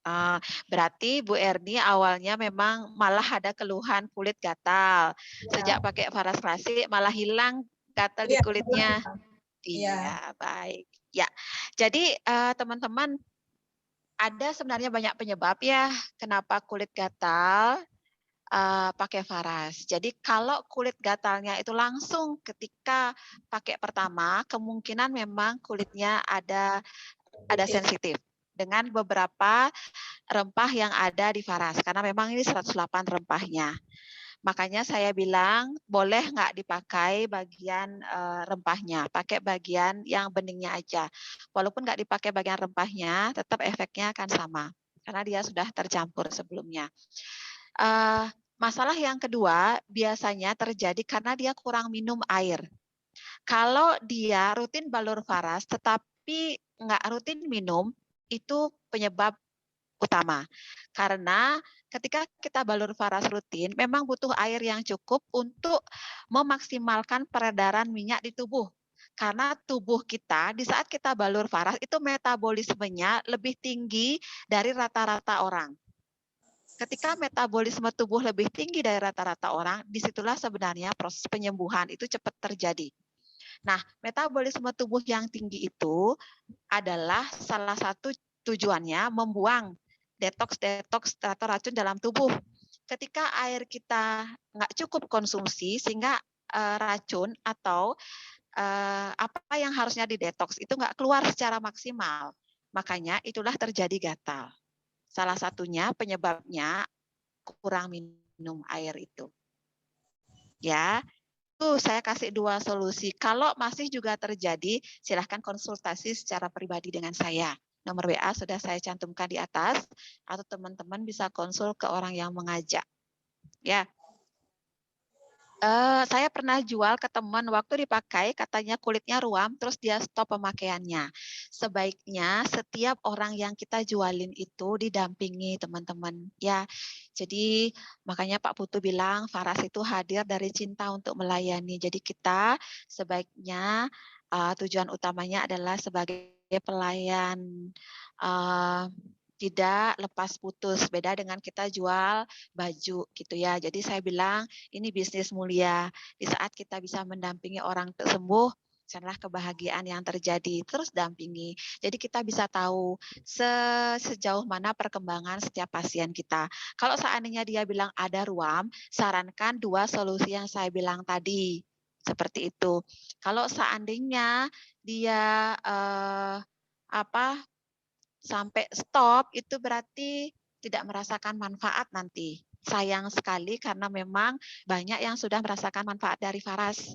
Ah, berarti Bu Erni awalnya memang malah ada keluhan kulit gatal. Sejak Ya, pakai Faras Klasik malah hilang gatal di iya, kulitnya. iya. Iya, baik. Ya, jadi teman-teman, ada sebenarnya banyak penyebab ya kenapa kulit gatal pakai Faras. Jadi kalau kulit gatalnya itu langsung ketika pakai pertama, kemungkinan memang kulitnya ada Oke. sensitif dengan beberapa rempah yang ada di Faras karena memang ini 108 rempahnya. Makanya saya bilang boleh nggak dipakai bagian rempahnya, pakai bagian yang beningnya aja. Walaupun nggak dipakai bagian rempahnya, tetap efeknya akan sama karena dia sudah tercampur sebelumnya. Masalah yang kedua biasanya terjadi karena dia kurang minum air. Kalau dia rutin balur Faras tetapi nggak rutin minum, itu penyebab utama. Karena ketika kita balur Faras rutin, memang butuh air yang cukup untuk memaksimalkan peredaran minyak di tubuh. Karena tubuh kita di saat kita balur Faras itu metabolismenya lebih tinggi dari rata-rata orang. Ketika metabolisme tubuh lebih tinggi dari rata-rata orang, disitulah sebenarnya proses penyembuhan itu cepat terjadi. Nah, metabolisme tubuh yang tinggi itu adalah salah satu tujuannya membuang detoks atau racun dalam tubuh. Ketika air kita nggak cukup konsumsi sehingga racun atau apa yang harusnya didetoks itu nggak keluar secara maksimal. Makanya itulah terjadi gatal. Salah satunya penyebabnya kurang minum air itu. Ya, tuh saya kasih 2 solusi. Kalau masih juga terjadi, silahkan konsultasi secara pribadi dengan saya. Nomor WA sudah saya cantumkan di atas, atau teman-teman bisa konsul ke orang yang mengajak. Ya, saya pernah jual ke teman, waktu dipakai katanya kulitnya ruam, terus dia stop pemakaiannya. Sebaiknya setiap orang yang kita jualin itu didampingi teman-teman. Ya, jadi makanya Pak Putu bilang Faras itu hadir dari cinta untuk melayani. Jadi kita sebaiknya tujuan utamanya adalah sebagai pelayan, uh, tidak lepas putus. Beda dengan kita jual baju gitu ya. Jadi saya bilang ini bisnis mulia. Di saat kita bisa mendampingi orang sembuh, sanalah kebahagiaan yang terjadi. Terus dampingi. Jadi kita bisa tahu sejauh mana perkembangan setiap pasien kita. Kalau seandainya dia bilang ada ruam, sarankan 2 solusi yang saya bilang tadi. Seperti itu. Kalau seandainya dia sampai stop, itu berarti tidak merasakan manfaat nanti. Sayang sekali karena memang banyak yang sudah merasakan manfaat dari Faras.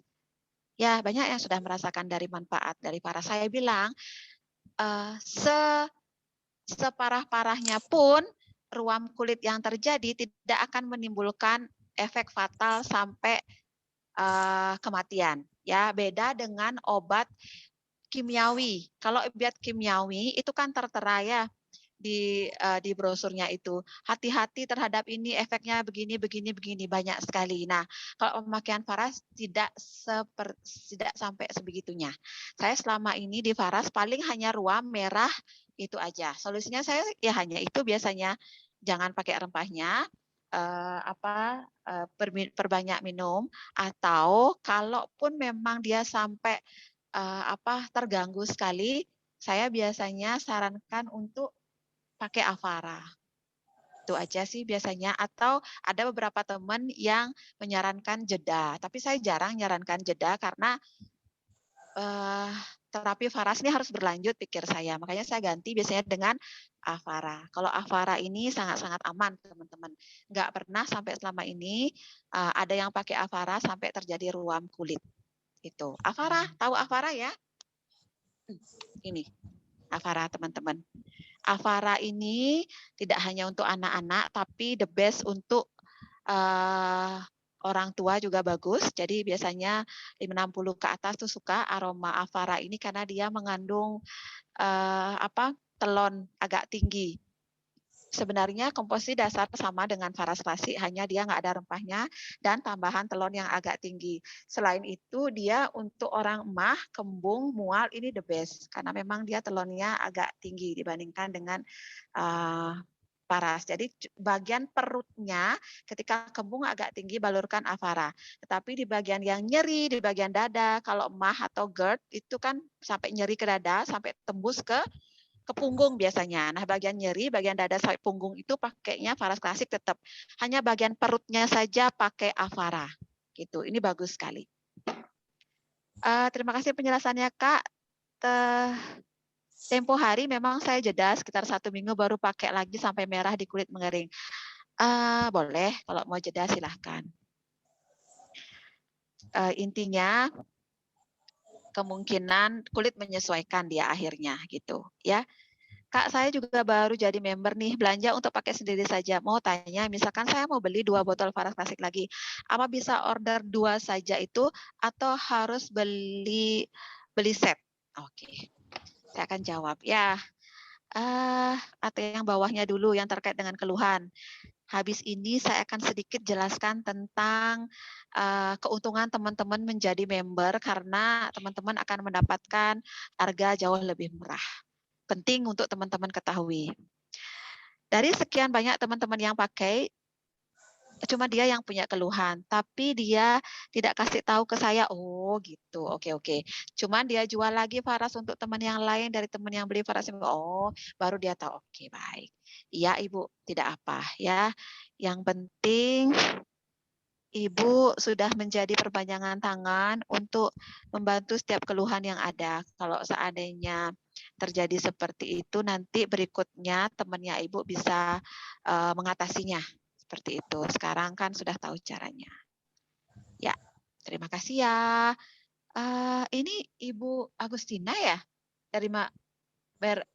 Ya, banyak yang sudah merasakan dari manfaat dari Faras. Saya bilang, separah-parahnya pun ruam kulit yang terjadi tidak akan menimbulkan efek fatal sampai kematian. Ya, beda dengan obat kimiawi. Kalau obat kimiawi itu kan tertera ya di brosurnya itu. Hati-hati terhadap ini, efeknya begini begini begini banyak sekali. Nah, kalau pemakaian Faras tidak sampai sebegitunya. Saya selama ini di Faras paling hanya ruam merah itu aja. Solusinya saya ya hanya itu biasanya. Jangan pakai rempahnya, perbanyak minum, atau kalaupun memang dia sampai terganggu sekali, saya biasanya sarankan untuk pakai Avara. Itu aja sih biasanya. Atau ada beberapa teman yang menyarankan jeda. Tapi saya jarang menyarankan jeda karena terapi Faras ini harus berlanjut pikir saya. Makanya saya ganti biasanya dengan Avara. Kalau Avara ini sangat-sangat aman teman-teman. Nggak pernah sampai selama ini ada yang pakai Avara sampai terjadi ruam kulit. Itu. Avara, tahu Avara ya? Ini Avara teman-teman. Avara ini tidak hanya untuk anak-anak, tapi the best untuk orang tua juga bagus. Jadi biasanya 60 ke atas tuh suka aroma Avara ini karena dia mengandung telon agak tinggi. Sebenarnya komposisi dasar sama dengan Faras klasik, hanya dia nggak ada rempahnya dan tambahan telon yang agak tinggi. Selain itu dia untuk orang emah, kembung, mual ini the best karena memang dia telonnya agak tinggi dibandingkan dengan Faras. Jadi bagian perutnya ketika kembung agak tinggi balurkan Avara. Tetapi di bagian yang nyeri, di bagian dada, kalau emah atau GERD itu kan sampai nyeri ke dada, sampai tembus ke punggung biasanya. Nah, bagian nyeri, bagian dada sampai punggung itu pakainya Faras klasik tetap. Hanya bagian perutnya saja pakai Avara. Gitu. Ini bagus sekali. Terima kasih penjelasannya, Kak. Tempo hari memang saya jeda sekitar 1 minggu baru pakai lagi sampai merah di kulit mengering. Boleh, kalau mau jeda silahkan. Intinya kemungkinan kulit menyesuaikan dia akhirnya gitu ya. Kak, saya juga baru jadi member nih, belanja untuk pakai sendiri saja. Mau tanya, misalkan saya mau beli 2 botol Faras Klasik lagi, apa bisa order 2 saja itu atau harus beli set? Oke, saya akan jawab ya. Atau yang bawahnya dulu yang terkait dengan keluhan. Habis ini saya akan sedikit jelaskan tentang keuntungan teman-teman menjadi member karena teman-teman akan mendapatkan harga jauh lebih murah. Penting untuk teman-teman ketahui. Dari sekian banyak teman-teman yang pakai, cuma dia yang punya keluhan, tapi dia tidak kasih tahu ke saya, oh gitu, oke. Cuman dia jual lagi Faras untuk teman yang lain dari teman yang beli Faras, oh baru dia tahu, oke baik. Iya Ibu, tidak apa ya. Yang penting Ibu sudah menjadi perpanjangan tangan untuk membantu setiap keluhan yang ada. Kalau seandainya terjadi seperti itu, nanti berikutnya temannya Ibu bisa mengatasinya. Seperti itu. Sekarang kan sudah tahu caranya. Ya, terima kasih ya. Ini Ibu Agustina ya?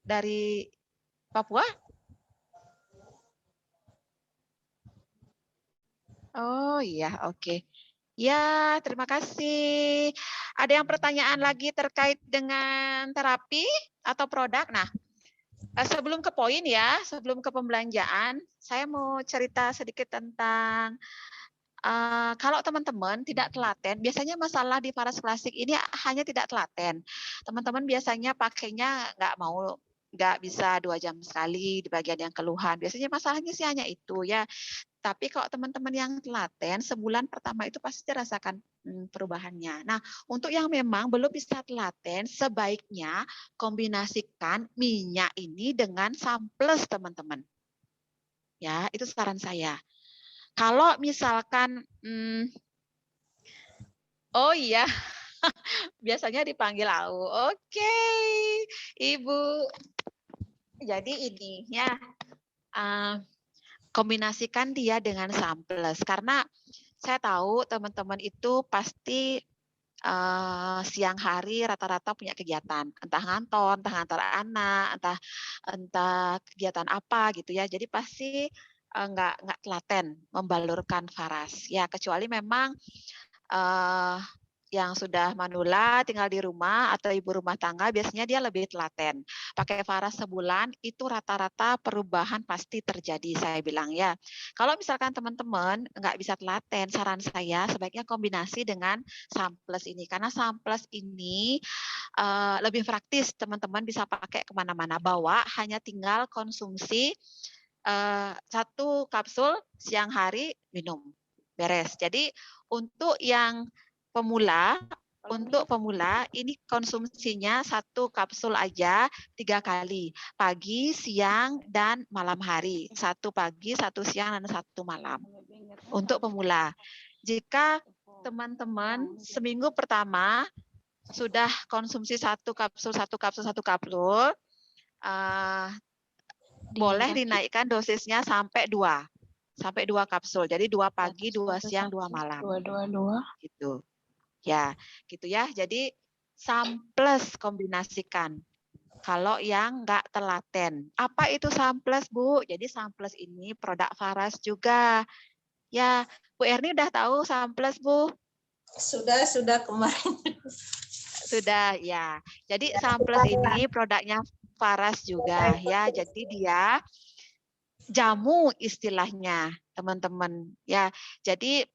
Dari Papua? Oh iya, oke. Ya, terima kasih. Ada yang pertanyaan lagi terkait dengan terapi atau produk? Nah, sebelum ke poin ya, sebelum ke pembelanjaan, saya mau cerita sedikit tentang kalau teman-teman tidak telaten, biasanya masalah di Faras Klasik ini hanya tidak telaten. Teman-teman biasanya pakainya nggak bisa 2 jam sekali di bagian yang keluhan. Biasanya masalahnya sih hanya itu ya. Tapi kalau teman-teman yang telaten, sebulan pertama itu pasti rasakan perubahannya. Nah, untuk yang memang belum bisa telaten, sebaiknya kombinasikan minyak ini dengan samples teman-teman. Ya, itu saran saya. Kalau misalkan, oh iya, biasanya dipanggil Au. Oke, Ibu. Jadi ini ya, kombinasikan dia dengan samples. Karena saya tahu teman-teman itu pasti siang hari rata-rata punya kegiatan, entah ngantor, entah ngantar anak, entah kegiatan apa gitu ya. Jadi pasti nggak telaten membalurkan Faras. Ya kecuali memang yang sudah manula tinggal di rumah atau ibu rumah tangga biasanya dia lebih telaten. Pakai Faras sebulan itu rata-rata perubahan pasti terjadi saya bilang ya. Kalau misalkan teman-teman nggak bisa telaten, saran saya sebaiknya kombinasi dengan samples ini karena samples ini lebih praktis teman-teman bisa pakai kemana-mana bawa hanya tinggal konsumsi 1 kapsul siang hari minum beres. Jadi untuk yang pemula ini konsumsinya 1 kapsul aja 3 kali, pagi, siang, dan malam hari. 1 pagi, 1 siang, dan 1 malam. Untuk pemula. Jika teman-teman seminggu pertama sudah konsumsi 1 kapsul, boleh dinaikkan dosisnya sampai 2. Sampai 2 kapsul. Jadi 2 pagi, 2 siang, 2 malam. 2. Gitu. Ya, gitu ya. Jadi samples kombinasikan. Kalau yang nggak telaten. Apa itu samples, Bu? Jadi samples ini produk Faras juga. Ya, Bu Erni udah tahu samples, Bu? Sudah kemarin. Sudah, ya. Jadi samples ini produknya Faras juga ya. Jadi dia jamu istilahnya, teman-teman. Ya, jadi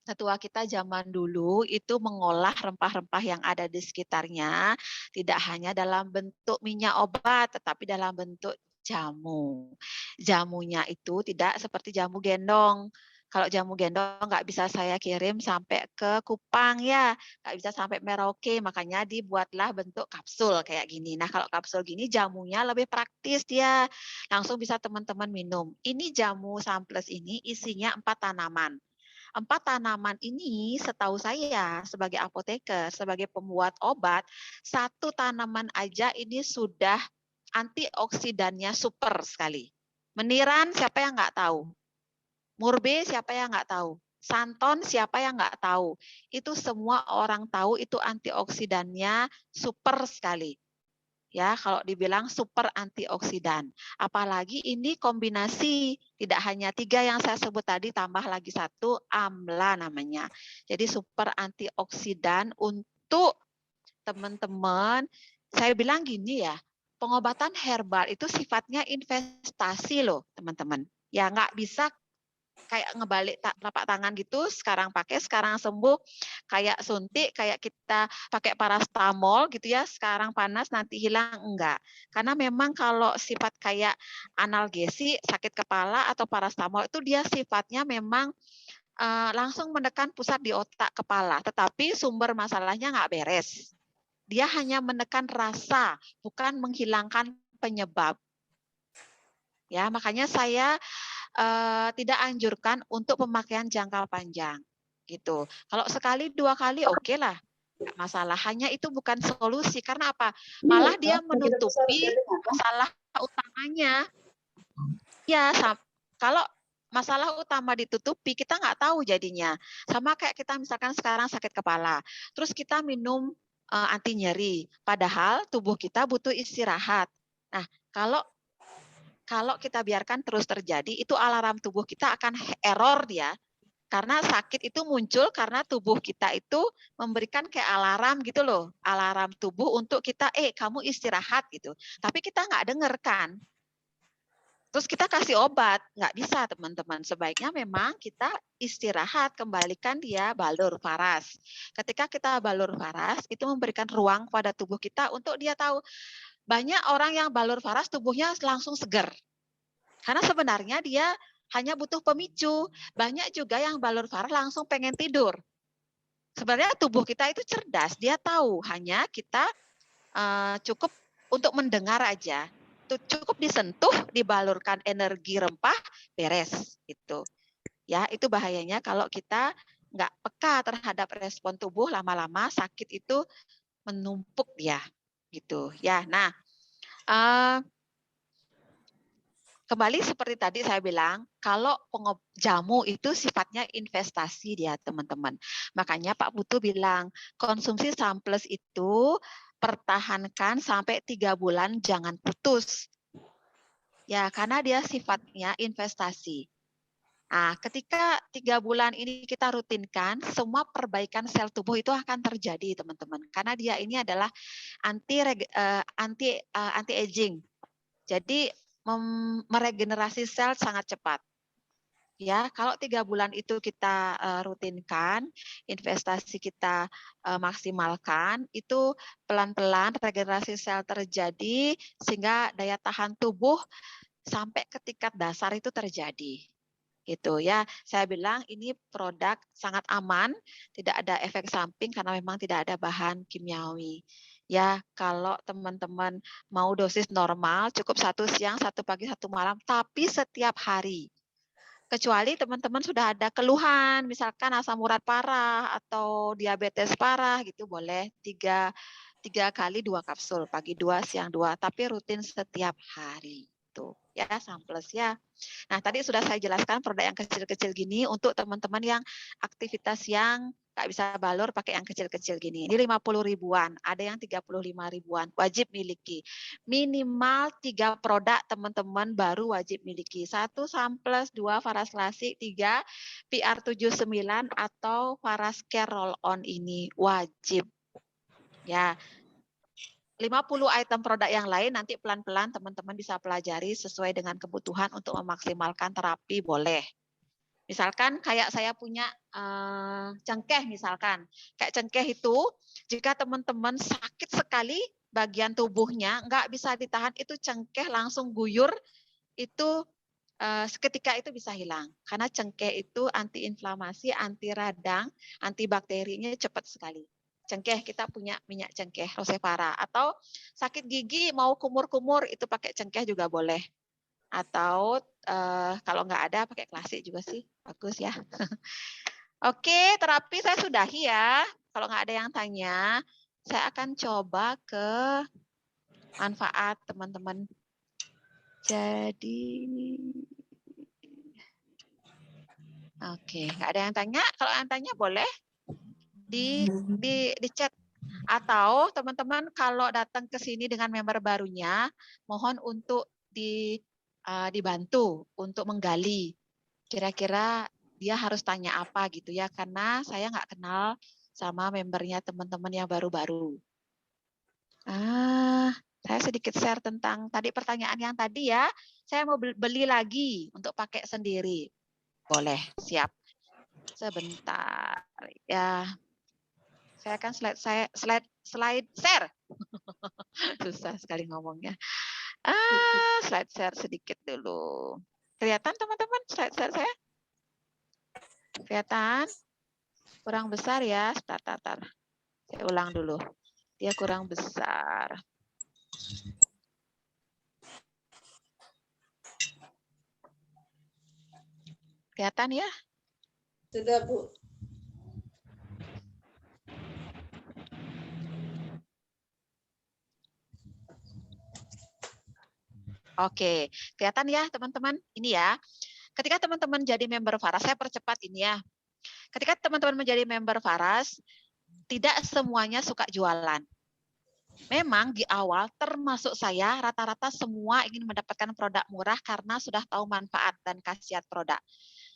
tetua kita zaman dulu itu mengolah rempah-rempah yang ada di sekitarnya tidak hanya dalam bentuk minyak obat tetapi dalam bentuk jamu. Jamunya itu tidak seperti jamu gendong. Kalau jamu gendong nggak bisa saya kirim sampai ke Kupang ya, nggak bisa sampai Merauke, makanya dibuatlah bentuk kapsul kayak gini. Nah kalau kapsul gini jamunya lebih praktis dia, langsung bisa teman-teman minum. Ini jamu Samples ini isinya 4 tanaman. 4 tanaman ini setahu saya sebagai apoteker, sebagai pembuat obat, 1 tanaman aja ini sudah antioksidannya super sekali. Meniran siapa yang nggak tahu? Murbe siapa yang nggak tahu? Santon siapa yang nggak tahu? Itu semua orang tahu itu antioksidannya super sekali. Ya, kalau dibilang super antioksidan. Apalagi ini kombinasi, tidak hanya 3 yang saya sebut tadi, tambah lagi 1 amla namanya. Jadi super antioksidan untuk teman-teman. Saya bilang gini ya, pengobatan herbal itu sifatnya investasi loh teman-teman. Ya nggak bisa kayak ngebalik telapak tangan gitu, sekarang pakai, sekarang sembuh, kayak suntik, kayak kita pakai parastamol gitu ya, sekarang panas nanti hilang, enggak. Karena memang kalau sifat kayak analgesi, sakit kepala atau parastamol itu dia sifatnya memang langsung menekan pusat di otak kepala, tetapi sumber masalahnya nggak beres. Dia hanya menekan rasa, bukan menghilangkan penyebab. Ya, makanya saya tidak anjurkan untuk pemakaian jangka panjang, gitu. Kalau sekali 2 kali oke lah, nggak masalah. Hanya itu bukan solusi, karena apa? Malah dia menutupi masalah utamanya. Ya, kalau masalah utama ditutupi, kita nggak tahu jadinya. Sama kayak kita misalkan sekarang sakit kepala, terus kita minum anti nyeri, padahal tubuh kita butuh istirahat. Nah, kalau kalau kita biarkan terus terjadi, itu alarm tubuh kita akan error dia. Karena sakit itu muncul karena tubuh kita itu memberikan kayak alarm gitu loh. Alarm tubuh untuk kita, kamu istirahat gitu. Tapi kita nggak denger kan. Terus kita kasih obat, nggak bisa teman-teman. Sebaiknya memang kita istirahat, kembalikan dia balur varas. Ketika kita balur varas, itu memberikan ruang pada tubuh kita untuk dia tahu. Banyak orang yang balur varas tubuhnya langsung segar. Karena sebenarnya dia hanya butuh pemicu. Banyak juga yang balur varas langsung pengen tidur. Sebenarnya tubuh kita itu cerdas, dia tahu. Hanya kita cukup untuk mendengar aja. Cukup disentuh, dibalurkan energi rempah, beres. Gitu. Ya, itu bahayanya kalau kita nggak peka terhadap respon tubuh, lama-lama sakit itu menumpuk dia. Gitu. Ya, nah. Kembali seperti tadi saya bilang, kalau jamu itu sifatnya investasi dia teman-teman. Makanya Pak Putu bilang, konsumsi Samples itu pertahankan sampai 3 bulan, jangan putus. Ya, karena dia sifatnya investasi. Nah, ketika 3 bulan ini kita rutinkan, semua perbaikan sel tubuh itu akan terjadi teman-teman. Karena dia ini adalah anti aging. Jadi meregenerasi sel sangat cepat. Ya, kalau 3 bulan itu kita rutinkan, investasi kita maksimalkan, itu pelan-pelan regenerasi sel terjadi sehingga daya tahan tubuh sampai ke tingkat dasar itu terjadi. Gitu ya. Saya bilang ini produk sangat aman, tidak ada efek samping karena memang tidak ada bahan kimiawi. Ya, kalau teman-teman mau dosis normal, cukup 1 siang, 1 pagi, 1 malam, tapi setiap hari. Kecuali teman-teman sudah ada keluhan, misalkan asam urat parah atau diabetes parah gitu, boleh 3 kali 2 kapsul, pagi 2, siang 2, tapi rutin setiap hari. Tuh, ya, Samples ya. Nah, tadi sudah saya jelaskan produk yang kecil-kecil gini untuk teman-teman yang aktivitas yang nggak bisa balur pakai yang kecil-kecil gini. Ini 50 ribuan, ada yang 35 ribuan, wajib miliki. Minimal 3 produk teman-teman baru wajib miliki. 1 Samples, 2 Faras Classic, 3 PR79 atau Faras Care Roll On ini wajib. Ya, 50 item produk yang lain nanti pelan-pelan teman-teman bisa pelajari sesuai dengan kebutuhan untuk memaksimalkan terapi boleh. Misalkan kayak saya punya cengkeh misalkan. Kayak cengkeh itu jika teman-teman sakit sekali bagian tubuhnya nggak bisa ditahan, itu cengkeh langsung guyur, itu seketika itu bisa hilang. Karena cengkeh itu anti-inflamasi, anti radang, antibakterinya cepat sekali. Cengkeh, kita punya minyak cengkeh Rosevara. Atau sakit gigi mau kumur-kumur, itu pakai cengkeh juga boleh. Atau kalau nggak ada pakai klasik juga sih, bagus ya. Oke, terapi saya sudahi ya. Kalau nggak ada yang tanya, saya akan coba ke manfaat teman-teman. Jadi, oke, nggak ada yang tanya. Kalau yang tanya boleh di chat. Atau teman-teman kalau datang ke sini dengan member barunya, mohon untuk dibantu untuk menggali. Kira-kira dia harus tanya apa gitu ya, karena saya nggak kenal sama membernya teman-teman yang baru-baru. Saya sedikit share tentang tadi pertanyaan yang tadi ya. Saya mau beli lagi untuk pakai sendiri. Boleh, siap. Sebentar ya. Saya akan slide share. Susah sekali ngomongnya. Slide share sedikit dulu. Kelihatan teman-teman slide share saya? Kelihatan? Kurang besar ya. Tar. Saya ulang dulu. Dia kurang besar. Kelihatan ya? Sudah, Bu. Oke, kelihatan ya teman-teman? Ini ya. Ketika teman-teman jadi member Faras, saya percepat ini ya. Ketika teman-teman menjadi member Faras, tidak semuanya suka jualan. Memang di awal termasuk saya, rata-rata semua ingin mendapatkan produk murah karena sudah tahu manfaat dan khasiat produk.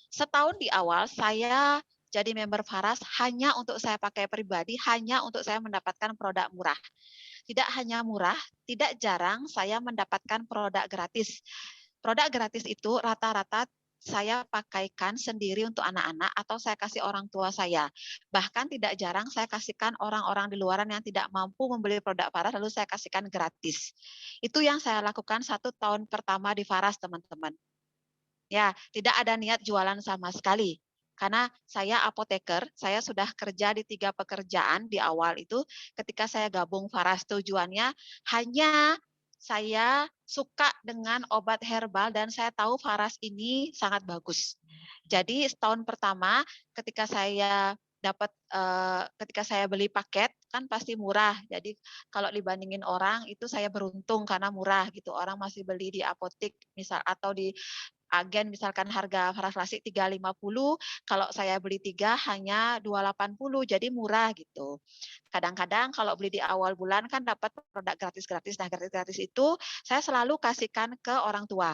Setahun di awal saya jadi member Faras hanya untuk saya pakai pribadi, hanya untuk saya mendapatkan produk murah. Tidak hanya murah, tidak jarang saya mendapatkan produk gratis. Produk gratis itu rata-rata saya pakaikan sendiri untuk anak-anak atau saya kasih orang tua saya. Bahkan tidak jarang saya kasihkan orang-orang di luaran yang tidak mampu membeli produk Faras lalu saya kasihkan gratis. Itu yang saya lakukan 1 tahun pertama di Faras, teman-teman. Ya, tidak ada niat jualan sama sekali. Karena saya apoteker, saya sudah kerja di 3 pekerjaan di awal itu ketika saya gabung Faras. Tujuannya hanya saya suka dengan obat herbal dan saya tahu Faras ini sangat bagus. Jadi setahun pertama ketika saya ketika saya beli paket kan pasti murah. Jadi kalau dibandingin orang itu saya beruntung karena murah gitu. Orang masih beli di apotek misal atau di agen misalkan harga Faras Klasik 350, kalau saya beli 3 hanya 280, jadi murah gitu. Kadang-kadang kalau beli di awal bulan kan dapat produk gratis-gratis. Nah, gratis-gratis itu saya selalu kasihkan ke orang tua.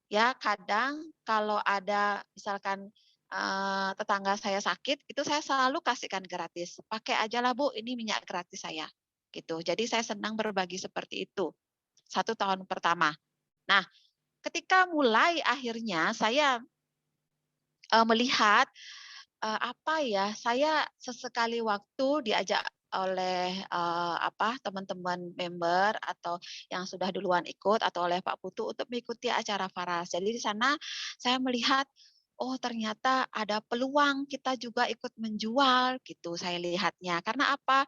Ya, kadang kalau ada misalkan tetangga saya sakit, itu saya selalu kasihkan gratis. Pakai aja lah Bu, ini minyak gratis saya. Gitu. Jadi saya senang berbagi seperti itu. 1 tahun pertama. Nah, ketika mulai akhirnya saya melihat apa ya, saya sesekali waktu diajak oleh teman-teman member atau yang sudah duluan ikut atau oleh Pak Putu untuk mengikuti acara Faras. Jadi di sana saya melihat, oh ternyata ada peluang kita juga ikut menjual gitu saya lihatnya. Karena apa?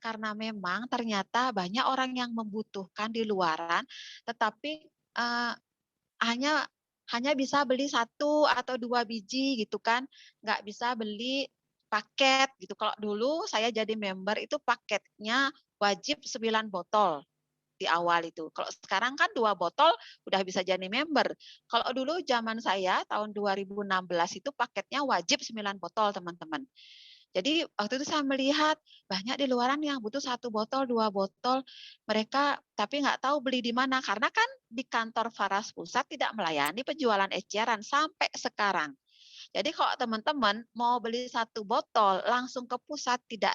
Karena memang ternyata banyak orang yang membutuhkan di luaran, tetapi hanya hanya bisa beli 1 atau 2 biji gitu kan, nggak bisa beli paket gitu. Kalau dulu saya jadi member itu paketnya wajib 9 botol di awal itu. Kalau sekarang kan 2 botol udah bisa jadi member. Kalau dulu zaman saya tahun 2016 itu paketnya wajib 9 botol, teman-teman. Jadi waktu itu saya melihat banyak di luaran yang butuh 1 botol, 2 botol, mereka tapi nggak tahu beli di mana karena kan di kantor Faras Pusat tidak melayani penjualan eceran sampai sekarang. Jadi kalau teman-teman mau beli 1 botol langsung ke pusat tidak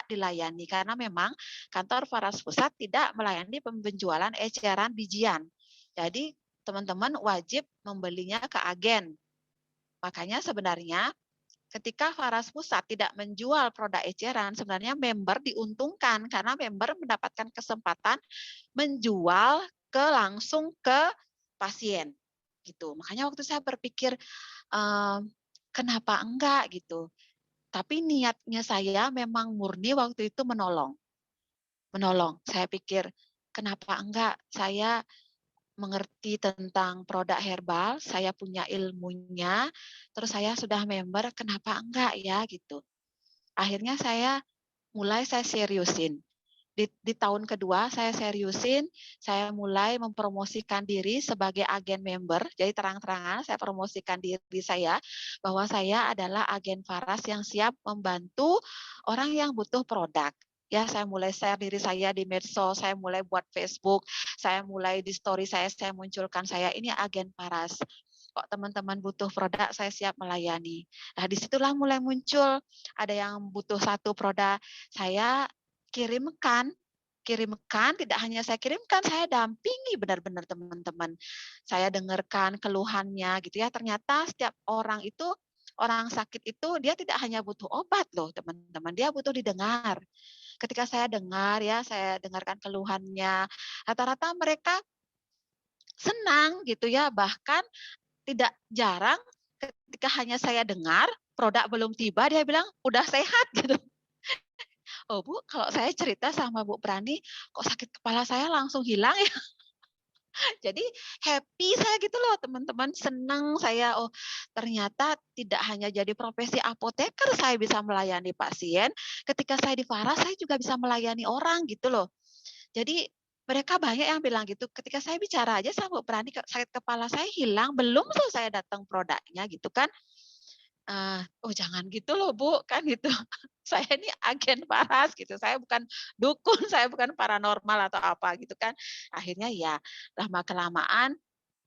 dilayani karena memang kantor Faras Pusat tidak melayani penjualan eceran bijian. Jadi teman-teman wajib membelinya ke agen. Makanya sebenarnya ketika Faras Pusat tidak menjual produk eceran, sebenarnya member diuntungkan karena member mendapatkan kesempatan menjual langsung ke pasien gitu. Makanya waktu saya berpikir kenapa enggak gitu. Tapi niatnya saya memang murni waktu itu menolong. Menolong. Saya pikir kenapa enggak saya mengerti tentang produk herbal, saya punya ilmunya, terus saya sudah member, kenapa enggak ya gitu. Akhirnya saya seriusin. Di tahun kedua saya seriusin, saya mulai mempromosikan diri sebagai agen member. Jadi terang-terangan saya promosikan diri saya bahwa saya adalah agen Faras yang siap membantu orang yang butuh produk. Ya, saya mulai share diri saya di medsos, saya mulai buat Facebook, saya mulai di story saya munculkan saya ini agen Faras. Kok teman-teman butuh produk, saya siap melayani. Nah, disitulah mulai muncul ada yang butuh satu produk, saya kirimkan kirimkan, tidak hanya saya kirimkan, saya dampingi benar-benar teman-teman. Saya dengarkan keluhannya gitu ya. Ternyata setiap orang itu, orang sakit itu dia tidak hanya butuh obat loh teman-teman, dia butuh didengar. Ketika saya dengar ya, saya dengarkan keluhannya, rata-rata mereka senang gitu ya. Bahkan tidak jarang ketika hanya saya dengar, produk belum tiba, dia bilang, "Udah sehat," gitu. "Oh Bu, kalau saya cerita sama Bu Prani, kok sakit kepala saya langsung hilang ya." Jadi happy saya gitu loh teman-teman, senang saya, oh ternyata tidak hanya jadi profesi apoteker saya bisa melayani pasien, ketika saya di Faras saya juga bisa melayani orang gitu loh. Jadi mereka banyak yang bilang gitu, ketika saya bicara aja sama Bu Prani, sakit kepala saya hilang, belum selesai datang produknya gitu kan. "Oh jangan gitu loh Bu," kan gitu. Saya ini agen Faras gitu, saya bukan dukun, saya bukan paranormal atau apa gitu kan. Akhirnya ya lama-kelamaan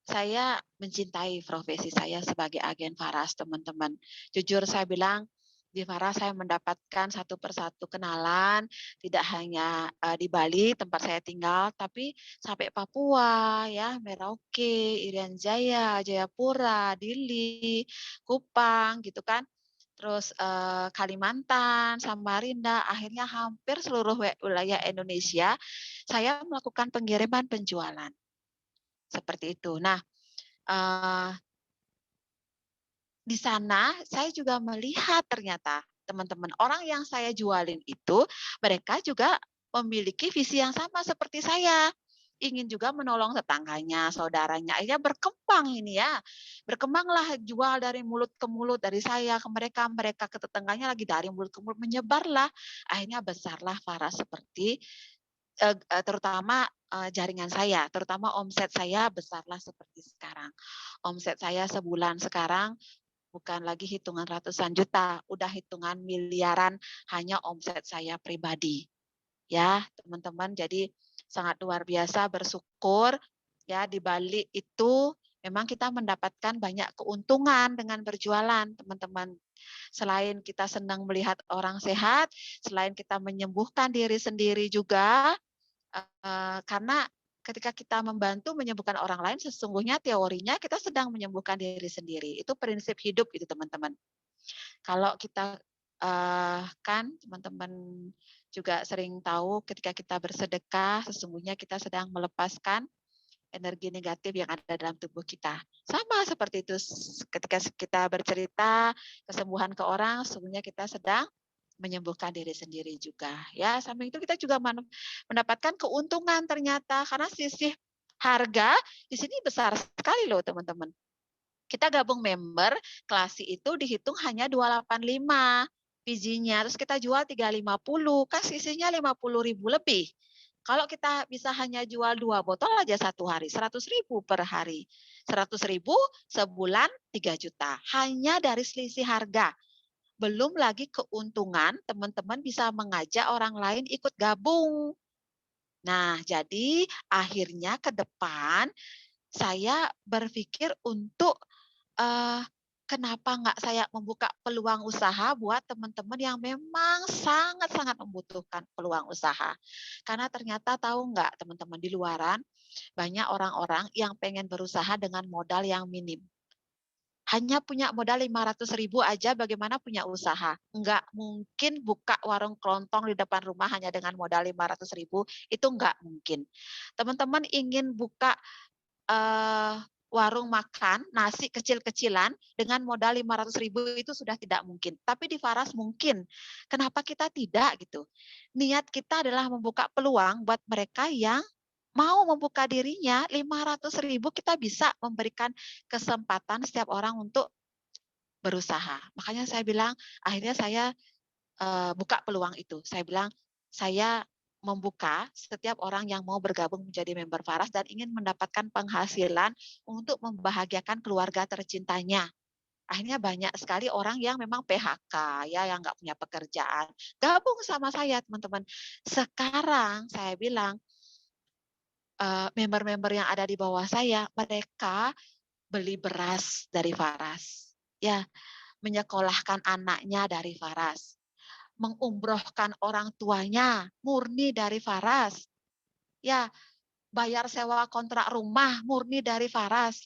saya mencintai profesi saya sebagai agen Faras, teman-teman. Jujur saya bilang, di Faras saya mendapatkan satu persatu kenalan, tidak hanya di Bali tempat saya tinggal, tapi sampai Papua, ya, Merauke, Irian Jaya, Jayapura, Dili, Kupang, gitu kan. Terus Kalimantan, Samarinda, akhirnya hampir seluruh wilayah Indonesia, saya melakukan pengiriman penjualan seperti itu. Nah, Eee, di sana saya juga melihat ternyata teman-teman orang yang saya jualin itu, mereka juga memiliki visi yang sama seperti saya. Ingin juga menolong tetangganya, saudaranya, akhirnya berkembang ini ya. Berkembanglah jual dari mulut ke mulut, dari saya ke mereka, mereka ke tetangganya lagi dari mulut ke mulut, menyebarlah. Akhirnya besarlah Faras seperti terutama, jaringan saya, terutama omset saya besarlah seperti sekarang. Omset saya sebulan sekarang bukan lagi hitungan ratusan juta, udah hitungan miliaran hanya omset saya pribadi. Ya, teman-teman, jadi sangat luar biasa bersyukur ya di balik itu memang kita mendapatkan banyak keuntungan dengan berjualan, teman-teman. Selain kita senang melihat orang sehat, selain kita menyembuhkan diri sendiri juga, karena ketika kita membantu menyembuhkan orang lain, sesungguhnya teorinya kita sedang menyembuhkan diri sendiri. Itu prinsip hidup itu teman-teman. Kalau kita kan teman-teman juga sering tahu ketika kita bersedekah, sesungguhnya kita sedang melepaskan energi negatif yang ada dalam tubuh kita. Sama seperti itu ketika kita bercerita kesembuhan ke orang, sesungguhnya kita sedang menyembuhkan diri sendiri juga. Ya, samping itu kita juga mendapatkan keuntungan ternyata karena sisi harga di sini besar sekali loh teman-teman. Kita gabung member, klasi itu dihitung hanya 285 biji-nya, terus kita jual 350, kan sisinya 50.000 lebih. Kalau kita bisa hanya jual 2 botol aja satu hari, 100.000 per hari. 100.000 sebulan 3 juta. Hanya dari selisih harga. Belum lagi keuntungan teman-teman bisa mengajak orang lain ikut gabung. Nah, jadi akhirnya ke depan saya berpikir untuk kenapa nggak saya membuka peluang usaha buat teman-teman yang memang sangat-sangat membutuhkan peluang usaha. Karena ternyata tahu nggak teman-teman di luaran banyak orang-orang yang pengen berusaha dengan modal yang minim. hanya punya modal 500.000 aja bagaimana punya usaha? Enggak mungkin buka warung kelontong di depan rumah hanya dengan modal 500.000, itu enggak mungkin. Teman-teman ingin buka warung makan nasi kecil-kecilan dengan modal 500.000 itu sudah tidak mungkin. Tapi di Faras mungkin. Kenapa kita tidak gitu? Niat kita adalah membuka peluang buat mereka yang mau membuka dirinya. 500.000 kita bisa memberikan kesempatan setiap orang untuk berusaha. Makanya saya bilang, akhirnya saya buka peluang itu. Saya bilang, saya membuka setiap orang yang mau bergabung menjadi member Faras dan ingin mendapatkan penghasilan untuk membahagiakan keluarga tercintanya. Akhirnya banyak sekali orang yang memang PHK, ya, yang nggak punya pekerjaan. Gabung sama saya, teman-teman. Sekarang saya bilang, member-member yang ada di bawah saya, mereka beli beras dari Faras. Ya, menyekolahkan anaknya dari Faras, mengumrohkan orang tuanya murni dari Faras. Ya, bayar sewa kontrak rumah murni dari Faras.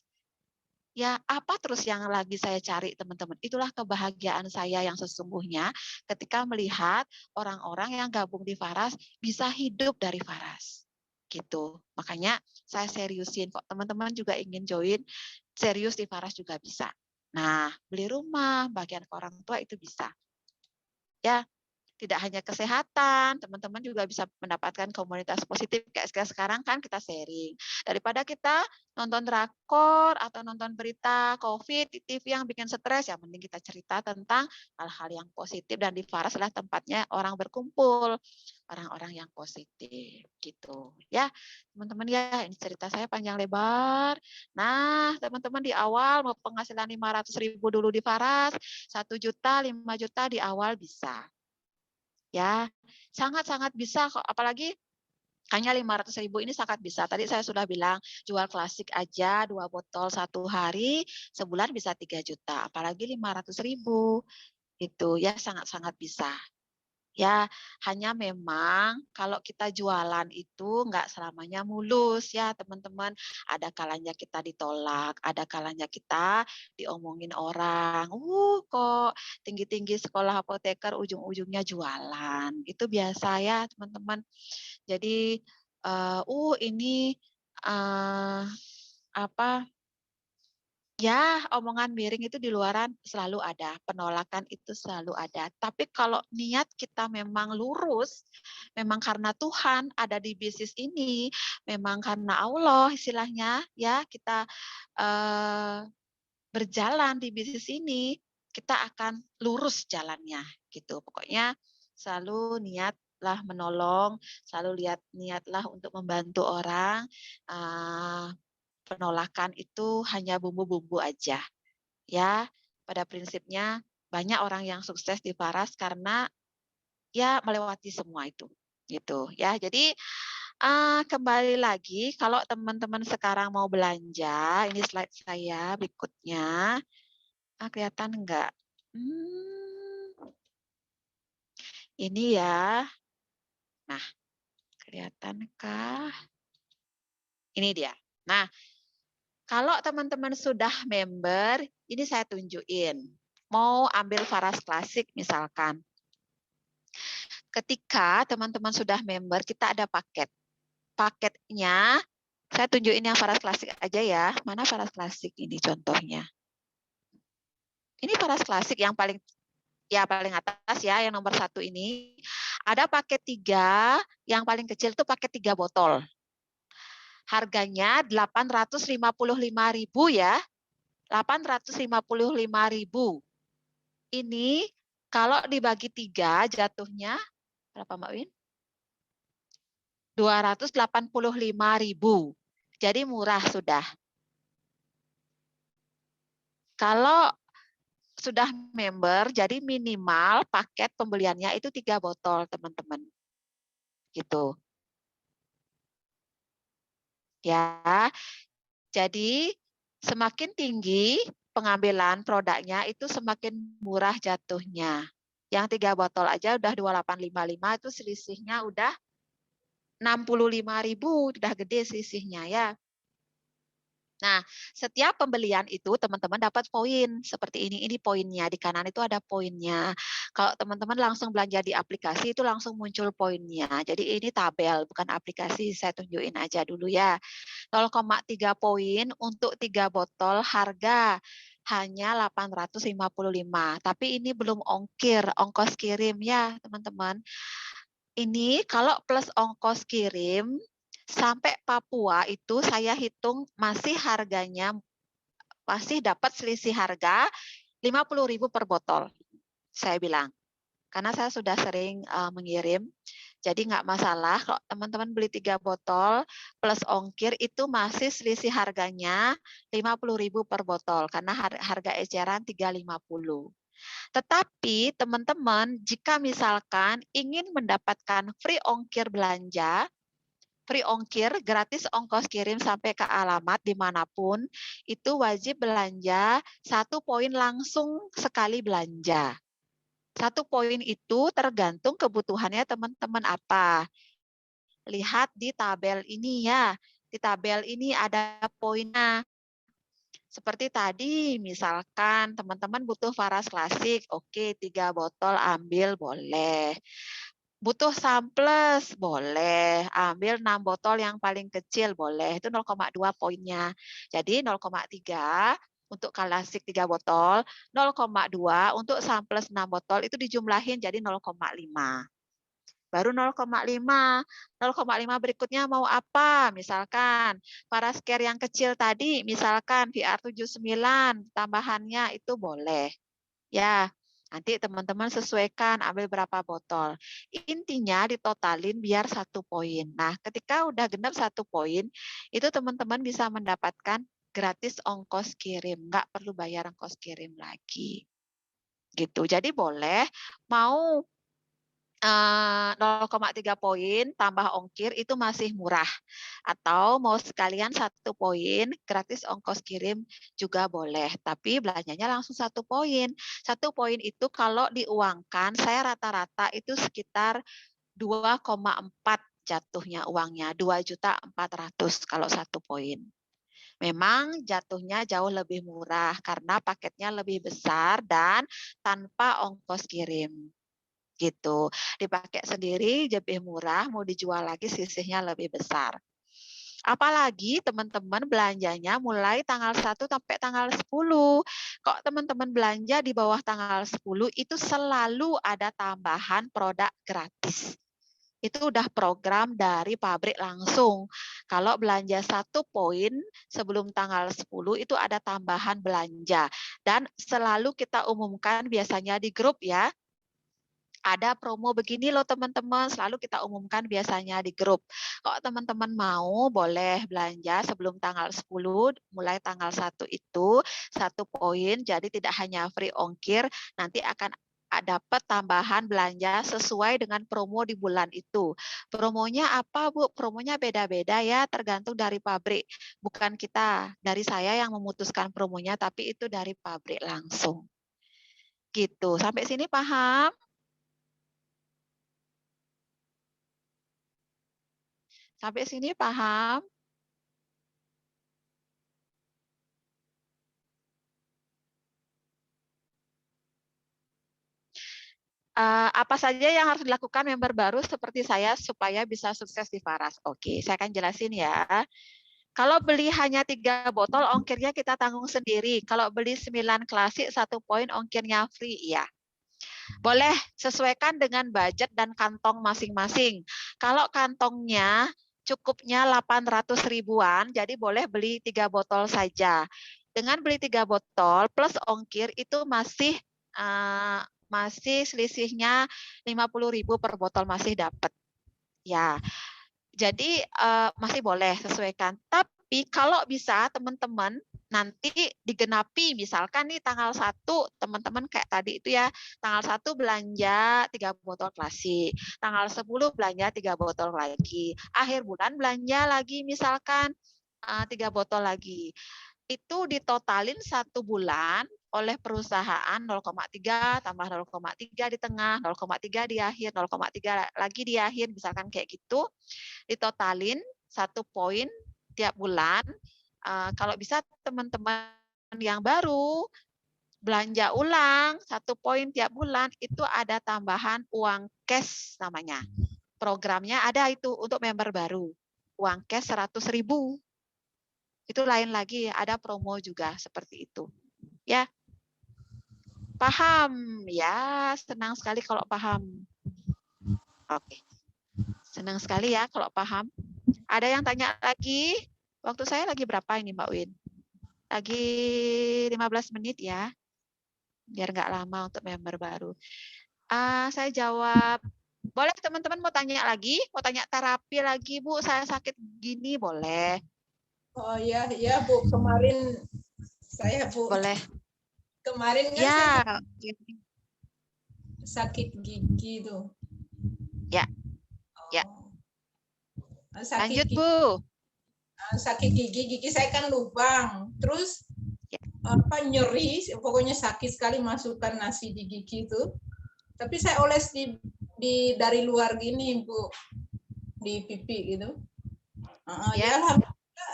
Ya, apa terus yang lagi saya cari, teman-teman? Itulah kebahagiaan saya yang sesungguhnya ketika melihat orang-orang yang gabung di Faras bisa hidup dari Faras. Gitu. Makanya saya seriusin kok. Teman-teman juga ingin join, serius di Faras juga bisa. Nah, beli rumah, bagian ke orang tua itu bisa. Ya, tidak hanya kesehatan, teman-teman juga bisa mendapatkan komunitas positif kayak sekarang kan kita sharing. Daripada kita nonton drakor atau nonton berita COVID di TV yang bikin stres, ya mending kita cerita tentang hal-hal yang positif dan di Faras adalah tempatnya orang berkumpul, orang-orang yang positif gitu. Ya, teman-teman ya, ini cerita saya panjang lebar. Nah, teman-teman di awal mau penghasilan 500.000 dulu di Faras, 1 juta, 5 juta di awal bisa. Ya, sangat-sangat bisa kok, apalagi hanya 500.000 ini sangat bisa. Tadi saya sudah bilang, jual klasik aja 2 botol 1 hari, sebulan bisa 3 juta, apalagi 500.000. Itu ya sangat-sangat bisa. Ya, hanya memang kalau kita jualan itu nggak selamanya mulus ya teman-teman. Ada kalanya kita ditolak, ada kalanya kita diomongin orang. Kok tinggi-tinggi sekolah apoteker ujung-ujungnya jualan. Itu biasa ya teman-teman. Jadi, ini apa ya, omongan miring itu di luaran selalu ada, penolakan itu selalu ada. Tapi kalau niat kita memang lurus, memang karena Tuhan ada di bisnis ini, memang karena Allah istilahnya, ya kita berjalan di bisnis ini, kita akan lurus jalannya gitu. Pokoknya selalu niatlah menolong, selalu niatlah untuk membantu orang. Penolakan itu hanya bumbu-bumbu aja. Ya, pada prinsipnya banyak orang yang sukses di Faras karena ya melewati semua itu. Gitu ya. Jadi kembali lagi kalau teman-teman sekarang mau belanja, ini slide saya berikutnya. Kelihatan enggak? Ini ya. Nah, kelihatankah? Ini dia. Nah, kalau teman-teman sudah member, ini saya tunjukin. Mau ambil Faras Klasik misalkan. Ketika teman-teman sudah member, kita ada paket. Paketnya, saya tunjukin yang Faras Klasik aja ya. Mana Faras Klasik ini contohnya? Ini Faras Klasik yang paling atas ya, yang nomor 1 ini. Ada paket 3, yang paling kecil itu paket 3 botol. Harganya 855.000 ya. 855.000. Ini kalau dibagi 3 jatuhnya berapa Mbak Win? 285.000. Jadi murah sudah. Kalau sudah member, jadi minimal paket pembeliannya itu 3 botol, teman-teman. Gitu. Ya. Jadi semakin tinggi pengambilan produknya itu semakin murah jatuhnya. Yang 3 botol aja udah 2855 itu selisihnya udah 65.000, udah gede selisihnya ya. Nah, setiap pembelian itu teman-teman dapat poin seperti ini. Ini poinnya di kanan itu ada poinnya. Kalau teman-teman langsung belanja di aplikasi itu langsung muncul poinnya. Jadi ini tabel bukan aplikasi. Saya tunjukin aja dulu ya. 0,3 poin untuk 3 botol harga hanya 855. Tapi ini belum ongkir, ongkos kirim ya teman-teman. Ini kalau plus ongkos kirim sampai Papua itu saya hitung masih harganya masih dapat selisih harga 50.000 per botol. Saya bilang. Karena saya sudah sering mengirim. Jadi nggak masalah kalau teman-teman beli 3 botol plus ongkir itu masih selisih harganya 50.000 per botol karena harga eceran 350. Tetapi teman-teman jika misalkan ingin mendapatkan free ongkir belanja, free ongkir, gratis ongkos kirim sampai ke alamat dimanapun, itu wajib belanja 1 poin langsung sekali belanja. 1 poin itu tergantung kebutuhannya teman-teman apa. Lihat di tabel ini ya. Di tabel ini ada poinnya. Seperti tadi, misalkan teman-teman butuh Faras Klasik, oke 3 botol ambil boleh. Butuh samples, boleh. Ambil 6 botol yang paling kecil, boleh. Itu 0,2 poinnya. Jadi 0,3 untuk klasik 3 botol, 0,2 untuk samples 6 botol, itu dijumlahin jadi 0,5. Baru 0,5. 0,5 berikutnya mau apa? Misalkan Paras Care yang kecil tadi, misalkan VR79, tambahannya itu boleh. Ya, nanti teman-teman sesuaikan ambil berapa botol. Intinya ditotalin biar 1 poin. Nah, ketika udah genap 1 poin, itu teman-teman bisa mendapatkan gratis ongkos kirim. Nggak perlu bayar ongkos kirim lagi. Gitu. Jadi boleh mau 0,3 poin tambah ongkir itu masih murah. Atau mau sekalian 1 poin gratis ongkos kirim juga boleh. Tapi belanjanya langsung 1 poin. 1 poin itu kalau diuangkan saya rata-rata itu sekitar 2,4 jatuhnya uangnya. 2.400.000 kalau 1 poin. Memang jatuhnya jauh lebih murah karena paketnya lebih besar dan tanpa ongkos kirim. Gitu. Dipakai sendiri lebih murah, mau dijual lagi sisihnya lebih besar. Apalagi teman-teman belanjanya mulai tanggal 1 sampai tanggal 10. Kok teman-teman belanja di bawah tanggal 10 itu selalu ada tambahan produk gratis. Itu udah program dari pabrik langsung. Kalau belanja 1 poin sebelum tanggal 10 itu ada tambahan belanja. Dan selalu kita umumkan biasanya di grup ya. Ada promo begini loh teman-teman, selalu kita umumkan biasanya di grup. Kalau teman-teman mau, boleh belanja sebelum tanggal 10, mulai tanggal 1 itu, 1 poin, jadi tidak hanya free ongkir, nanti akan dapat tambahan belanja sesuai dengan promo di bulan itu. Promonya apa Bu? Promonya beda-beda ya, tergantung dari pabrik. Bukan kita, dari saya yang memutuskan promonya, tapi itu dari pabrik langsung. Gitu, sampai sini paham? Sampai sini paham? Apa saja yang harus dilakukan member baru seperti saya supaya bisa sukses di Faras? Oke, saya akan jelasin ya. Kalau beli hanya 3 botol, ongkirnya kita tanggung sendiri. Kalau beli 9 klasik, 1 poin ongkirnya free, ya. Boleh sesuaikan dengan budget dan kantong masing-masing. Kalau kantongnya cukupnya 800 ribuan, jadi boleh beli 3 botol saja. Dengan beli 3 botol plus ongkir itu masih selisihnya 50.000 per botol masih dapat. Ya. Jadi masih boleh sesuaikan. Tapi kalau bisa teman-teman nanti digenapi misalkan nih tanggal 1 teman-teman kayak tadi itu ya, tanggal 1 belanja 3 botol klasik, tanggal 10 belanja 3 botol lagi, akhir bulan belanja lagi misalkan 3 botol lagi. Itu ditotalin 1 bulan oleh perusahaan 0,3 tambah 0,3 di tengah, 0,3 di akhir, 0,3 lagi di akhir, misalkan kayak gitu. Ditotalin 1 poin tiap bulan Kalau bisa teman-teman yang baru belanja ulang 1 poin tiap bulan itu ada tambahan uang cash namanya. Programnya ada itu untuk member baru. Uang cash 100.000. Itu lain lagi, ada promo juga seperti itu. Ya. Paham? Ya, senang sekali kalau paham. Oke. Senang sekali ya kalau paham. Ada yang tanya lagi? Waktu saya lagi berapa ini Mbak Win? Lagi 15 menit ya. Biar nggak lama untuk member baru. Saya jawab. Boleh teman-teman mau tanya lagi? Mau tanya terapi lagi Bu? Saya sakit gini boleh? Oh ya, ya Bu. Kemarin saya Bu. Boleh. Kemarin kan Ya. saya sakit gigi tuh. Ya. Ya. Sakit Lanjut gigi, Bu. sakit gigi saya kan lubang. Terus nyeri, pokoknya sakit sekali masukkan nasi di gigi itu. Tapi saya oles di dari luar gini Bu, di pipi gitu. Ya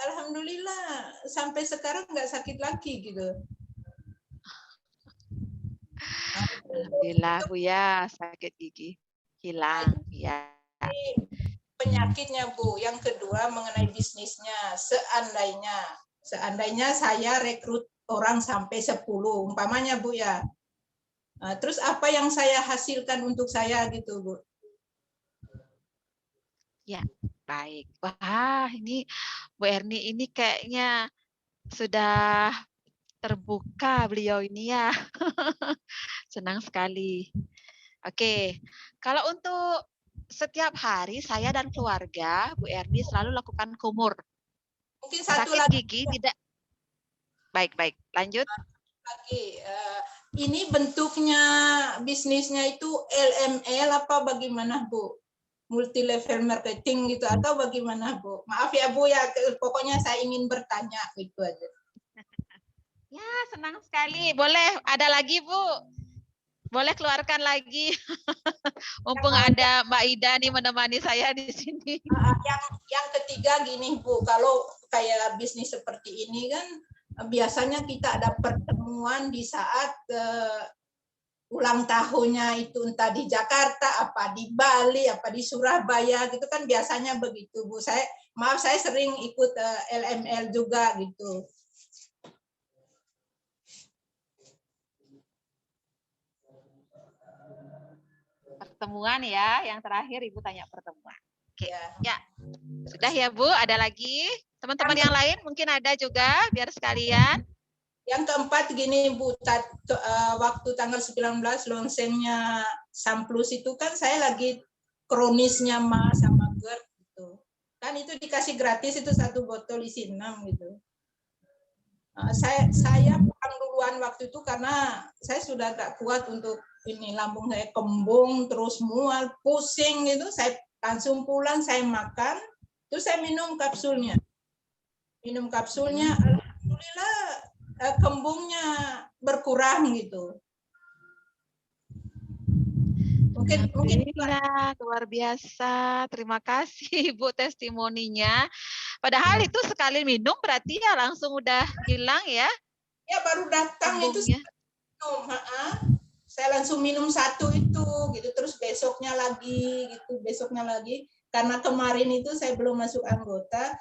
alhamdulillah sampai sekarang nggak sakit lagi gitu. Alhamdulillah Bu ya, sakit gigi hilang ya. Penyakitnya Bu. Yang kedua mengenai bisnisnya. Seandainya saya rekrut orang sampai 10 umpamanya Bu ya. Terus apa yang saya hasilkan untuk saya gitu Bu? Ya, baik. Wah, ini Bu Erni ini kayaknya sudah terbuka beliau ini ya. Senang sekali. Oke, kalau untuk setiap hari saya dan keluarga Bu Erni selalu lakukan kumur. Mungkin satu Sakit lagi gigi tidak. Baik. Lanjut. lagi. Ini bentuknya bisnisnya itu LML apa bagaimana Bu? Multi level marketing gitu atau bagaimana Bu? Maaf ya Bu ya, pokoknya saya ingin bertanya gitu aja. Ya, senang sekali. Boleh ada lagi Bu? Boleh keluarkan lagi. Mumpung ada Mbak Ida nih menemani saya di sini. Yang ketiga gini Bu, kalau kayak bisnis seperti ini kan biasanya kita ada pertemuan di saat ulang tahunnya itu entah di Jakarta, apa di Bali, apa di Surabaya gitu kan biasanya begitu Bu. Saya sering ikut LML juga gitu. Pertemuan ya, yang terakhir Ibu tanya pertemuan. Oke. Ya. Sudah ya Bu, ada lagi? Teman-teman yang lain mungkin ada juga biar sekalian. Yang keempat gini Bu, waktu tanggal 19 launchingnya Samplus itu kan saya lagi kronisnya sama GERD gitu. Kan itu dikasih gratis itu 1 botol isi 6 gitu. Saya pulang duluan waktu itu karena saya sudah gak kuat untuk ini, lambung saya kembung terus mual, pusing gitu. Saya langsung pulang, saya makan, terus saya minum kapsulnya. Alhamdulillah kembungnya berkurang gitu. Mungkin luar biasa. Terima kasih Bu testimoninya. Padahal itu sekali minum berarti ya langsung udah hilang ya? Ya baru datang kembungnya. Itu minum, saya langsung minum 1 itu gitu, terus besoknya lagi karena kemarin itu saya belum masuk anggota,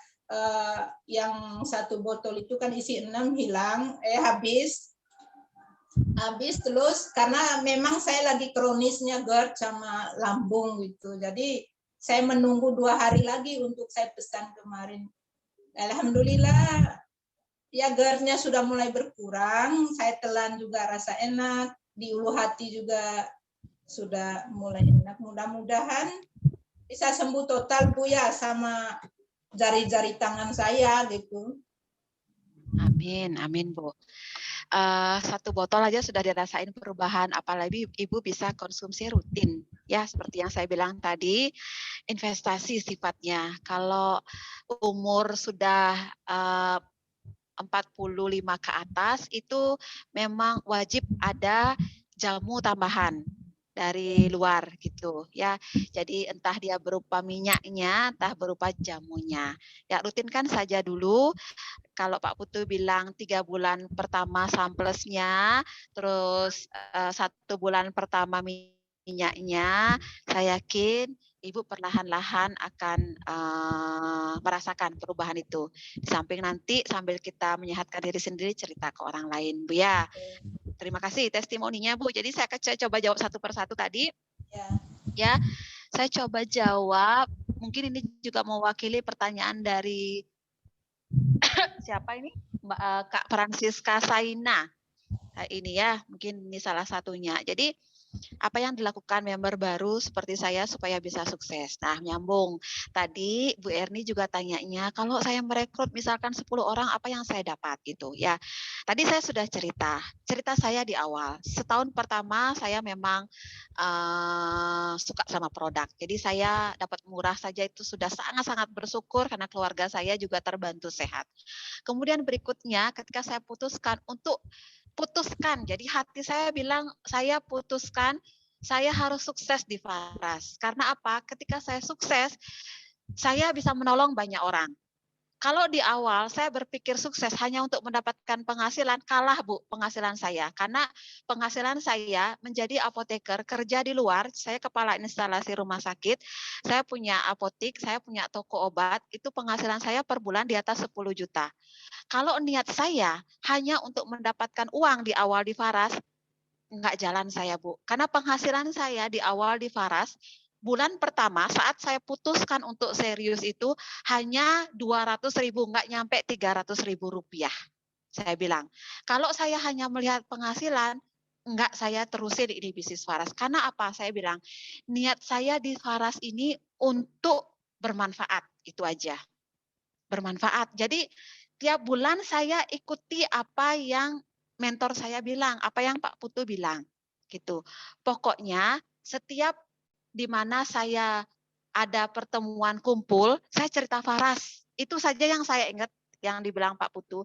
yang 1 botol itu kan isi 6 hilang, habis terus karena memang saya lagi kronisnya GERD sama lambung gitu, jadi saya menunggu 2 hari lagi untuk saya pesan kemarin. Alhamdulillah ya GERD-nya sudah mulai berkurang, saya telan juga rasa enak, di ulu hati juga sudah mulai enak. Mudah-mudahan bisa sembuh total Bu ya sama jari-jari tangan saya gitu. Amin, amin Bu. 1 botol aja sudah dirasain perubahan, apalagi Ibu bisa konsumsi rutin. Ya, seperti yang saya bilang tadi, investasi sifatnya. Kalau umur sudah 45 ke atas, itu memang wajib ada jamu tambahan dari luar gitu ya. Jadi entah dia berupa minyaknya, entah berupa jamunya. Ya rutinkan saja dulu kalau Pak Putu bilang 3 bulan pertama samplesnya, terus 1 bulan pertama minyaknya, saya yakin Ibu perlahan-lahan akan merasakan perubahan itu. Di samping nanti sambil kita menyehatkan diri sendiri, cerita ke orang lain, Bu ya. Terima kasih testimoninya, Bu. Jadi saya akan coba jawab satu persatu tadi. Ya, saya coba jawab. Mungkin ini juga mewakili pertanyaan dari siapa ini? Kak Francisca Saina. Nah, ini ya, mungkin ini salah satunya. Jadi apa yang dilakukan member baru seperti saya supaya bisa sukses. Nah, nyambung. Tadi Bu Erni juga tanyanya, kalau saya merekrut misalkan 10 orang, apa yang saya dapat gitu ya. Tadi saya sudah cerita saya di awal. Setahun pertama saya memang suka sama produk. Jadi saya dapat murah saja itu sudah sangat-sangat bersyukur karena keluarga saya juga terbantu sehat. Kemudian berikutnya ketika saya putuskan, jadi hati saya bilang saya putuskan saya harus sukses di Faras. Karena apa? Ketika saya sukses, saya bisa menolong banyak orang. Kalau di awal saya berpikir sukses hanya untuk mendapatkan penghasilan, kalah Bu penghasilan saya. Karena penghasilan saya menjadi apoteker, kerja di luar, saya kepala instalasi rumah sakit, saya punya apotik, saya punya toko obat, itu penghasilan saya per bulan di atas 10 juta. Kalau niat saya hanya untuk mendapatkan uang di awal di Faras, enggak jalan saya, Bu. Karena penghasilan saya di awal di Faras, bulan pertama saat saya putuskan untuk serius itu hanya 200.000, enggak nyampe 300.000 rupiah. Saya bilang, kalau saya hanya melihat penghasilan, enggak saya terusin di bisnis Faras. Karena apa? Saya bilang, niat saya di Faras ini untuk bermanfaat, itu aja. Bermanfaat. Jadi tiap bulan saya ikuti apa yang mentor saya bilang, apa yang Pak Putu bilang, gitu. Pokoknya setiap di mana saya ada pertemuan kumpul, saya cerita Faras. Itu saja yang saya ingat yang dibilang Pak Putu.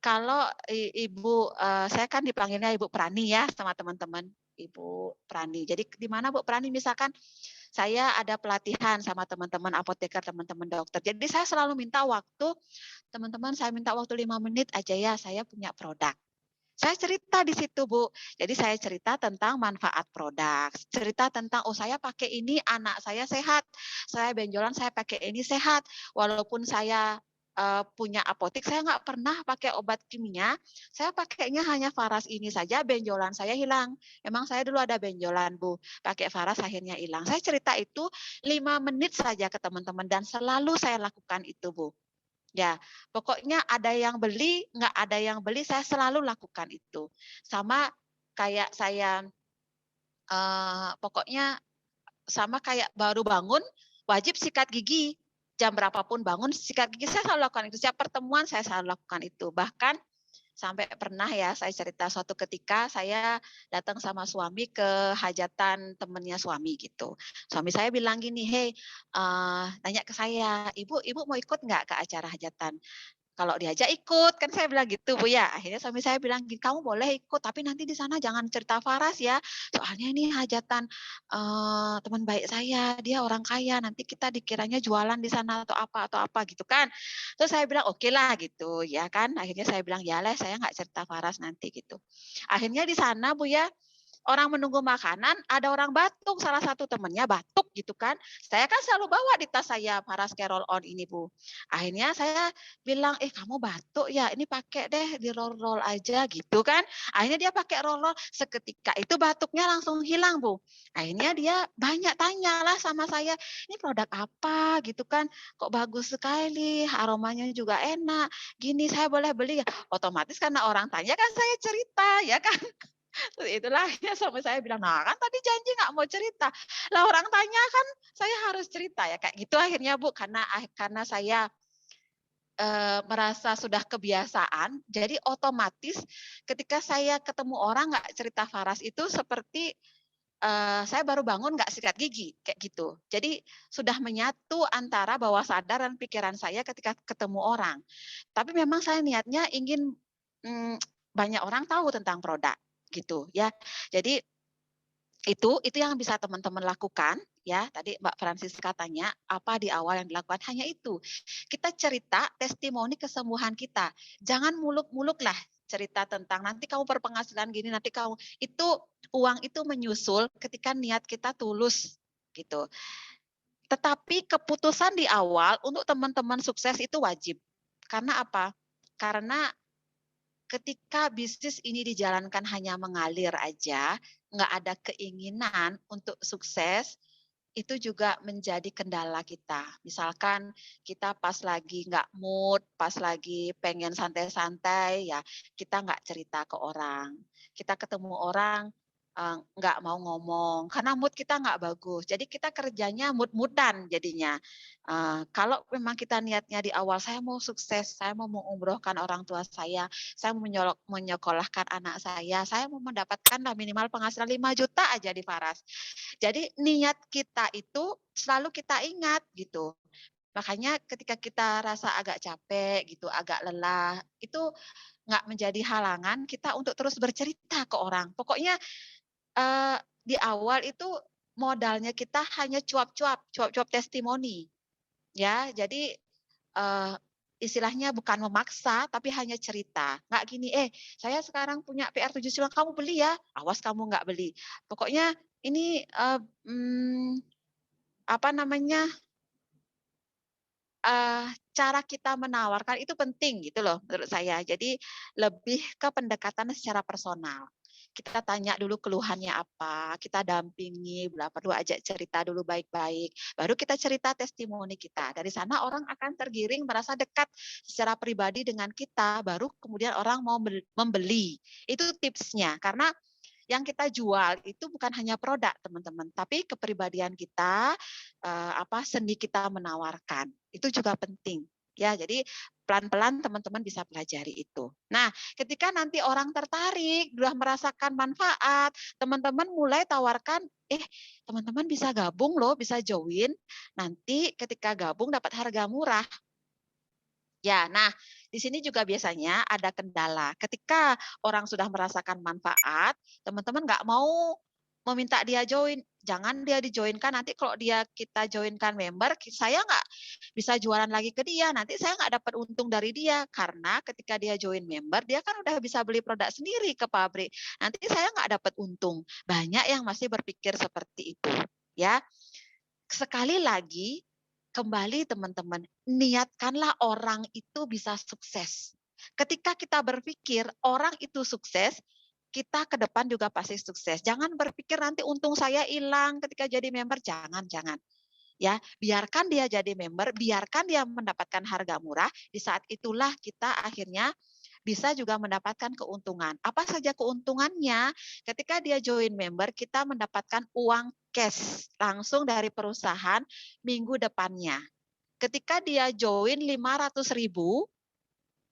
Kalau Ibu, saya kan dipanggilnya Ibu Prani ya sama teman-teman, Ibu Prani. Jadi di mana Bu Prani misalkan saya ada pelatihan sama teman-teman apoteker, teman-teman dokter. Jadi saya selalu minta waktu, teman-teman saya minta waktu 5 menit aja ya, saya punya produk. Saya cerita di situ, Bu. Jadi saya cerita tentang manfaat produk, cerita tentang, oh saya pakai ini, anak saya sehat, saya benjolan saya pakai ini sehat, walaupun saya punya apotik, saya nggak pernah pakai obat kimia, saya pakainya hanya Faras ini saja, benjolan saya hilang. Emang saya dulu ada benjolan, Bu, pakai Faras akhirnya hilang. Saya cerita itu 5 menit saja ke teman-teman dan selalu saya lakukan itu, Bu. Ya, pokoknya ada yang beli, nggak ada yang beli, saya selalu lakukan itu. Sama kayak saya, pokoknya sama kayak baru bangun, wajib sikat gigi. Jam berapapun bangun, sikat gigi, saya selalu lakukan itu. Setiap pertemuan saya selalu lakukan itu. Bahkan sampai pernah ya saya cerita suatu ketika saya datang sama suami ke hajatan temennya suami gitu. Suami saya bilang gini, "Hei," nanya ke saya, "Ibu mau ikut nggak ke acara hajatan?" Kalau diajak ikut, kan saya bilang gitu Bu ya. Akhirnya suami saya bilang, "Kamu boleh ikut, tapi nanti di sana jangan cerita Faras ya. Soalnya ini hajatan teman baik saya, dia orang kaya, nanti kita dikiranya jualan di sana atau apa gitu kan." Terus saya bilang, "Oke lah," gitu ya kan. Akhirnya saya bilang, "Ya lah, saya nggak cerita Faras nanti," gitu. Akhirnya di sana Bu ya, orang menunggu makanan, ada orang batuk, salah satu temannya batuk gitu kan. Saya kan selalu bawa di tas saya Faras Care On ini Bu. Akhirnya saya bilang, kamu batuk ya, ini pakai deh di roll-roll aja gitu kan. Akhirnya dia pakai roll-roll, seketika itu batuknya langsung hilang Bu. Akhirnya dia banyak tanya lah sama saya, ini produk apa gitu kan, kok bagus sekali, aromanya juga enak, gini saya boleh beli ya? Otomatis karena orang tanya kan saya cerita ya kan. Terus itulah akhirnya suami saya bilang, "Nah kan tadi janji nggak mau cerita." Lah orang tanya kan saya harus cerita ya, kayak gitu akhirnya Bu, karena saya merasa sudah kebiasaan, jadi otomatis ketika saya ketemu orang nggak cerita Faras itu seperti, saya baru bangun nggak sikat gigi, kayak gitu. Jadi sudah menyatu antara bawah sadar dan pikiran saya ketika ketemu orang. Tapi memang saya niatnya ingin, mmm, banyak orang tahu tentang produk, gitu ya. Jadi itu yang bisa teman-teman lakukan, ya. Tadi Mbak Francisca tanya, apa di awal yang dilakukan? Hanya itu. Kita cerita testimoni kesembuhan kita. Jangan muluk-muluk lah cerita tentang nanti kamu berpenghasilan gini, nanti kamu itu uang itu menyusul ketika niat kita tulus gitu. Tetapi keputusan di awal untuk teman-teman sukses itu wajib. Karena apa? Karena ketika bisnis ini dijalankan hanya mengalir aja, nggak ada keinginan untuk sukses, itu juga menjadi kendala kita. Misalkan kita pas lagi nggak mood, pas lagi pengen santai-santai, ya kita nggak cerita ke orang. Kita ketemu orang, nggak mau ngomong, karena mood kita nggak bagus. Jadi kita kerjanya mood-moodan jadinya. Kalau memang kita niatnya di awal, saya mau sukses, saya mau mengumrohkan orang tua saya mau menyekolahkan anak saya mau mendapatkan minimal penghasilan 5 juta aja di Faras. Jadi niat kita itu selalu kita ingat gitu. Makanya ketika kita rasa agak capek gitu, agak lelah, itu nggak menjadi halangan kita untuk terus bercerita ke orang. Pokoknya di awal itu modalnya kita hanya cuap-cuap testimoni, ya. Jadi, eee, istilahnya bukan memaksa, tapi hanya cerita. Nggak gini, "Eh, saya sekarang punya PR7 kamu beli ya?" "Awas kamu nggak beli." Pokoknya ini, apa namanya, cara kita menawarkan itu penting gitu loh menurut saya. Jadi lebih ke pendekatan secara personal. Kita tanya dulu keluhannya apa, kita dampingi, bila perlu ajak cerita dulu baik-baik, baru kita cerita testimoni kita. Dari sana orang akan tergiring merasa dekat secara pribadi dengan kita, baru kemudian orang mau membeli. Itu tipsnya, karena yang kita jual itu bukan hanya produk teman-teman, tapi kepribadian kita, seni kita menawarkan. Itu juga penting. Ya, jadi pelan-pelan teman-teman bisa pelajari itu. Nah, ketika nanti orang tertarik, sudah merasakan manfaat, teman-teman mulai tawarkan, teman-teman bisa gabung loh, bisa join. Nanti ketika gabung dapat harga murah. Ya, nah di sini juga biasanya ada kendala. Ketika orang sudah merasakan manfaat, teman-teman nggak mau meminta dia join. Jangan dia di-join-kan, nanti kalau kita join-kan member, saya nggak bisa jualan lagi ke dia. Nanti saya nggak dapat untung dari dia. Karena ketika dia join member, dia kan udah bisa beli produk sendiri ke pabrik. Nanti saya nggak dapat untung. Banyak yang masih berpikir seperti itu. Ya, sekali lagi, kembali teman-teman, niatkanlah orang itu bisa sukses. Ketika kita berpikir orang itu sukses, kita ke depan juga pasti sukses. Jangan berpikir nanti untung saya hilang ketika jadi member, jangan. Ya, biarkan dia jadi member, biarkan dia mendapatkan harga murah, di saat itulah kita akhirnya bisa juga mendapatkan keuntungan. Apa saja keuntungannya? Ketika dia join member, kita mendapatkan uang cash langsung dari perusahaan minggu depannya. Ketika dia join 500.000,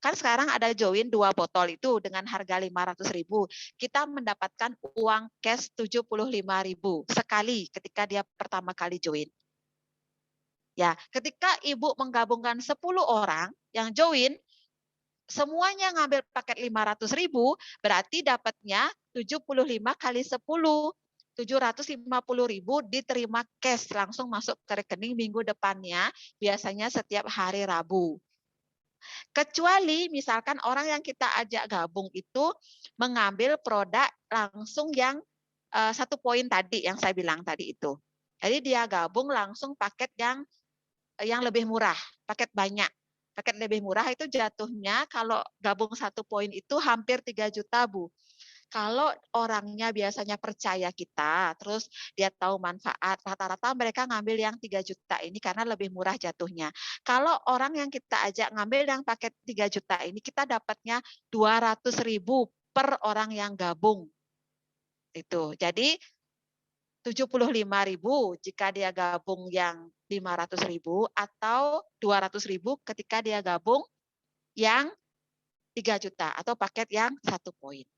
kan sekarang ada join 2 botol itu dengan harga 500.000. Kita mendapatkan uang cash 75.000 sekali ketika dia pertama kali join. Ya, ketika Ibu menggabungkan 10 orang yang join, semuanya ngambil paket 500.000, berarti dapatnya 75 kali 10, 750.000 diterima cash langsung masuk ke rekening minggu depannya, biasanya setiap hari Rabu. Kecuali misalkan orang yang kita ajak gabung itu mengambil produk langsung yang 1 poin tadi yang saya bilang tadi itu. Jadi dia gabung langsung paket yang lebih murah, paket banyak. Paket lebih murah itu jatuhnya kalau gabung 1 poin itu hampir 3 juta, Bu. Kalau orangnya biasanya percaya kita, terus dia tahu manfaat, rata-rata mereka ngambil yang 3 juta ini karena lebih murah jatuhnya. Kalau orang yang kita ajak ngambil yang paket 3 juta ini, kita dapatnya 200.000 per orang yang gabung. Itu. Jadi 75.000 jika dia gabung yang 500.000 atau 200.000 ketika dia gabung yang 3 juta atau paket yang 1 poin.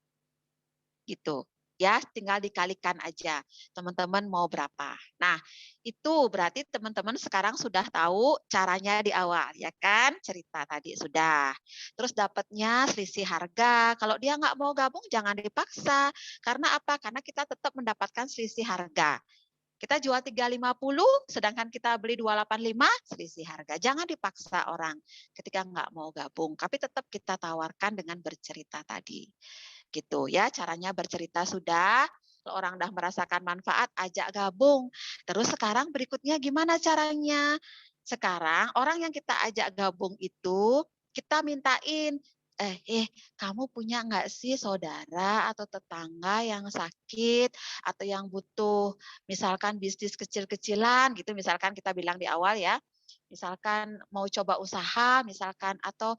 Gitu. Ya, tinggal dikalikan aja teman-teman mau berapa. Nah, itu berarti teman-teman sekarang sudah tahu caranya di awal, ya kan? Cerita tadi sudah. Terus dapatnya selisih harga. Kalau dia nggak mau gabung, jangan dipaksa. Karena apa? Karena kita tetap mendapatkan selisih harga. Kita jual 350, sedangkan kita beli 285, selisih harga. Jangan dipaksa orang ketika nggak mau gabung, tapi tetap kita tawarkan dengan bercerita tadi. Gitu ya, caranya bercerita sudah. Kalau orang udah merasakan manfaat, ajak gabung. Terus sekarang berikutnya gimana caranya? Sekarang orang yang kita ajak gabung itu, kita mintain, kamu punya nggak sih saudara atau tetangga yang sakit atau yang butuh misalkan bisnis kecil-kecilan gitu, misalkan kita bilang di awal ya, misalkan mau coba usaha misalkan, atau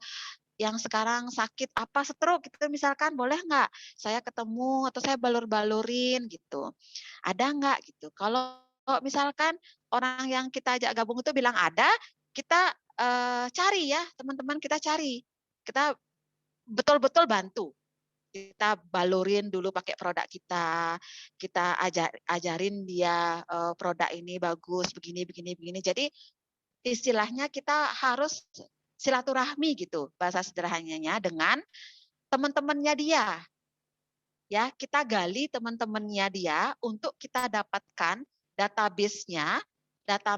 yang sekarang sakit apa stroke gitu misalkan, boleh nggak saya ketemu atau saya balur-balurin gitu, ada nggak gitu. Kalau misalkan orang yang kita ajak gabung itu bilang ada, kita cari ya teman-teman, kita cari, kita betul-betul bantu. Kita balurin dulu pakai produk kita ajarin dia produk ini bagus begini begini begini. Jadi istilahnya kita harus silaturahmi gitu bahasa sederhananya dengan teman-temannya dia. Ya, kita gali teman-temannya dia untuk kita dapatkan database-nya, data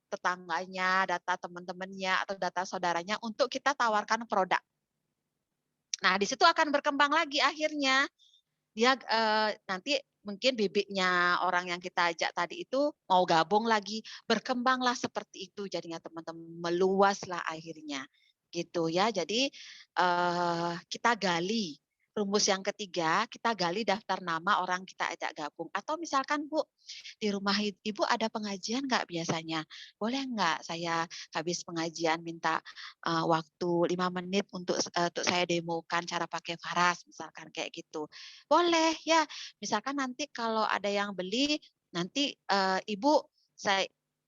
tetangganya, data teman-temannya atau data saudaranya untuk kita tawarkan produk. Nah, di situ akan berkembang lagi akhirnya. Dia nanti mungkin bibitnya orang yang kita ajak tadi itu mau gabung lagi, berkembanglah seperti itu jadinya teman-teman, meluaslah akhirnya, gitu ya. Jadi kita gali. Rumus yang ketiga, kita gali daftar nama orang kita ajak gabung. Atau misalkan Bu, di rumah Ibu ada pengajian nggak biasanya? Boleh nggak saya habis pengajian minta waktu 5 menit untuk saya demokan cara pakai Faras, misalkan kayak gitu. Boleh ya, misalkan nanti kalau ada yang beli, nanti Ibu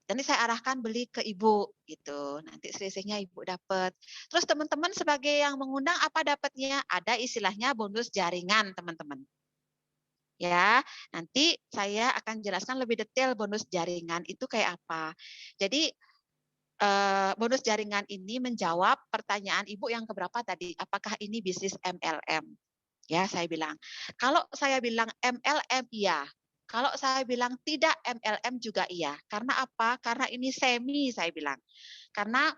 nanti saya arahkan beli ke Ibu gitu. Nanti selisihnya Ibu dapat. Terus teman-teman sebagai yang mengundang apa dapatnya? Ada istilahnya bonus jaringan, teman-teman. Ya, nanti saya akan jelaskan lebih detail bonus jaringan itu kayak apa. Jadi bonus jaringan ini menjawab pertanyaan Ibu yang keberapa tadi, apakah ini bisnis MLM? Ya, saya bilang. Kalau saya bilang MLM iya. Kalau saya bilang tidak MLM juga iya. Karena apa? Karena ini semi saya bilang. Karena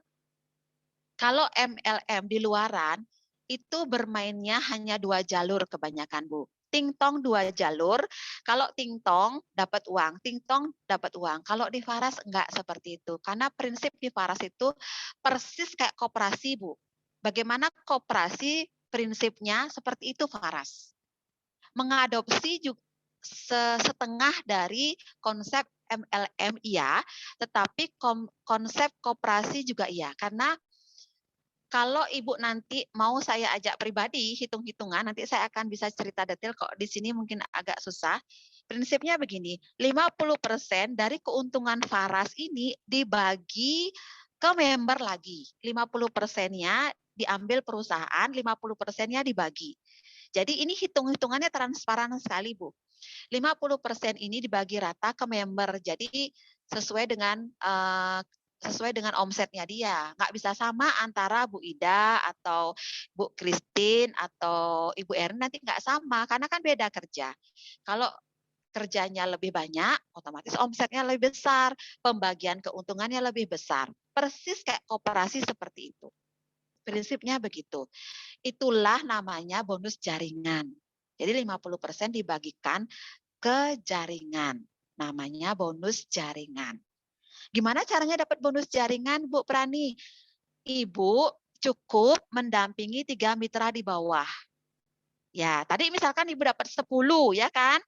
kalau MLM di luaran itu bermainnya hanya 2 jalur kebanyakan, Bu. Ting-tong 2 jalur, kalau ting-tong dapat uang, ting-tong dapat uang. Kalau di Faras enggak seperti itu. Karena prinsip di Faras itu persis kayak koperasi, Bu. Bagaimana koperasi prinsipnya seperti itu Faras. Mengadopsi juga setengah dari konsep MLM iya, tetapi konsep koperasi juga iya. Karena kalau Ibu nanti mau saya ajak pribadi, hitung-hitungan, nanti saya akan bisa cerita detail kok di sini mungkin agak susah. Prinsipnya begini, 50% dari keuntungan Faras ini dibagi ke member lagi. 50%-nya diambil perusahaan, 50%-nya dibagi. Jadi ini hitung-hitungannya transparan sekali, Bu. 50% ini dibagi rata ke member. Jadi sesuai dengan omsetnya dia. Nggak bisa sama antara Bu Ida atau Bu Christine atau Ibu Erin, nanti nggak sama karena kan beda kerja. Kalau kerjanya lebih banyak, otomatis omsetnya lebih besar, pembagian keuntungannya lebih besar. Persis kayak koperasi seperti itu. Prinsipnya begitu. Itulah namanya bonus jaringan. Jadi 50% dibagikan ke jaringan. Namanya bonus jaringan. Gimana caranya dapat bonus jaringan, Bu Prani? Ibu cukup mendampingi 3 mitra di bawah. Ya, tadi misalkan Ibu dapat 10 ya kan?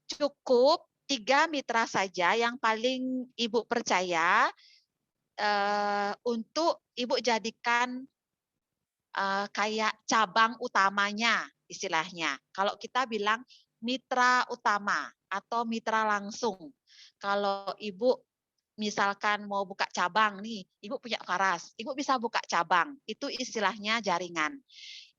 Cukup 3 mitra saja yang paling Ibu percaya untuk Ibu jadikan kayak cabang utamanya istilahnya. Kalau kita bilang mitra utama atau mitra langsung. Kalau Ibu misalkan mau buka cabang nih, Ibu punya Faras, Ibu bisa buka cabang. Itu istilahnya jaringan.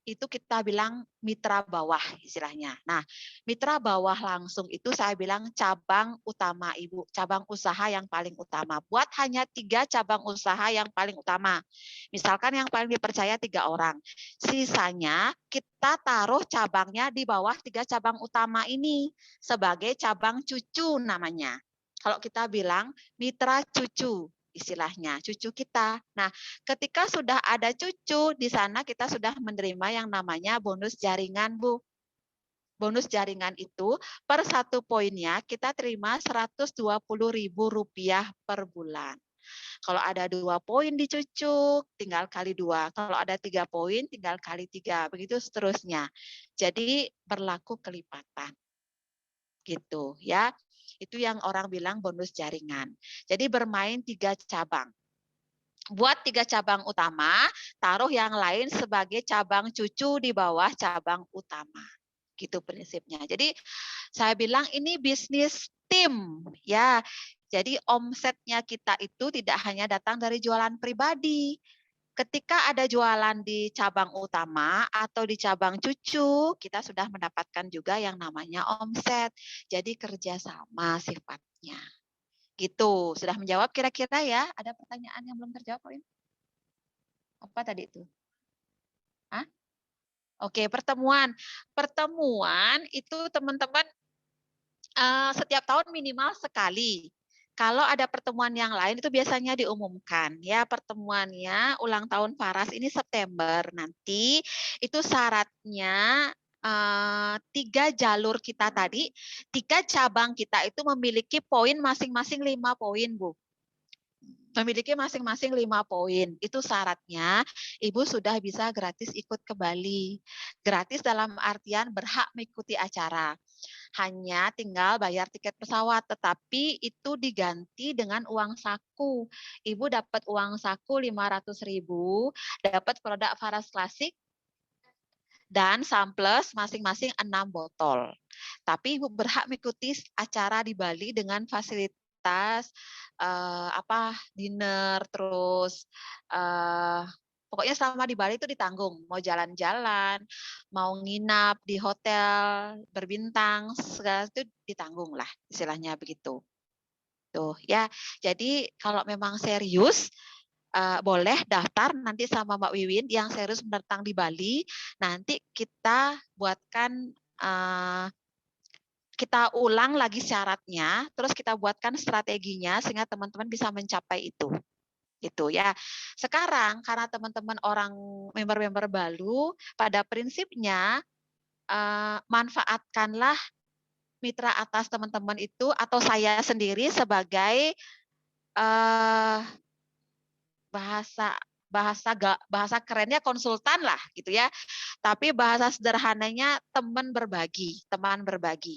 itu kita bilang mitra bawah istilahnya. Nah, mitra bawah langsung itu saya bilang cabang utama Ibu, cabang usaha yang paling utama. Buat hanya 3 cabang usaha yang paling utama. Misalkan yang paling dipercaya 3 orang. Sisanya kita taruh cabangnya di bawah 3 cabang utama ini sebagai cabang cucu namanya. Kalau kita bilang mitra cucu istilahnya, cucu kita. Nah, ketika sudah ada cucu, di sana kita sudah menerima yang namanya bonus jaringan, Bu. Bonus jaringan itu per 1 poinnya kita terima Rp120.000 per bulan. Kalau ada 2 poin di cucu, tinggal kali 2. Kalau ada 3 poin, tinggal kali 3. Begitu seterusnya. Jadi berlaku kelipatan. Gitu ya. Itu yang orang bilang bonus jaringan. Jadi bermain 3 cabang. Buat 3 cabang utama, taruh yang lain sebagai cabang cucu di bawah cabang utama. Gitu prinsipnya. Jadi saya bilang ini bisnis tim ya. Jadi omsetnya kita itu tidak hanya datang dari jualan pribadi. Ketika ada jualan di cabang utama atau di cabang cucu, kita sudah mendapatkan juga yang namanya omset. Jadi kerjasama sifatnya. Gitu. Sudah menjawab kira-kira ya? Ada pertanyaan yang belum terjawab, Pak? Apa tadi itu? Hah? Oke, pertemuan. Pertemuan itu teman-teman setiap tahun minimal sekali. Kalau ada pertemuan yang lain itu biasanya diumumkan. Ya, pertemuannya ulang tahun Faras ini September nanti. Itu syaratnya 3 jalur kita tadi, 3 cabang kita itu memiliki poin masing-masing 5 poin, Bu. Memiliki masing-masing 5 poin. Itu syaratnya Ibu sudah bisa gratis ikut ke Bali. Gratis dalam artian berhak mengikuti acara. Hanya tinggal bayar tiket pesawat, tetapi itu diganti dengan uang saku. Ibu dapat uang saku 500.000, dapat produk Faras Klasik dan samples masing-masing 6 botol. Tapi Ibu berhak mengikuti acara di Bali dengan fasilitas dinner, terus pokoknya selama di Bali itu ditanggung. Mau jalan-jalan, mau nginap di hotel berbintang, segala itu ditanggung lah, istilahnya begitu. Tuh ya. Jadi kalau memang serius boleh daftar nanti sama Mbak Wiwin yang serius mendatang di Bali. Nanti kita buatkan kita ulang lagi syaratnya, terus kita buatkan strateginya sehingga teman-teman bisa mencapai itu. Gitu ya. Sekarang karena teman-teman orang member-member baru, pada prinsipnya manfaatkanlah mitra atas teman-teman itu atau saya sendiri sebagai bahasa bahasa kerennya konsultan lah gitu ya. Tapi bahasa sederhananya teman berbagi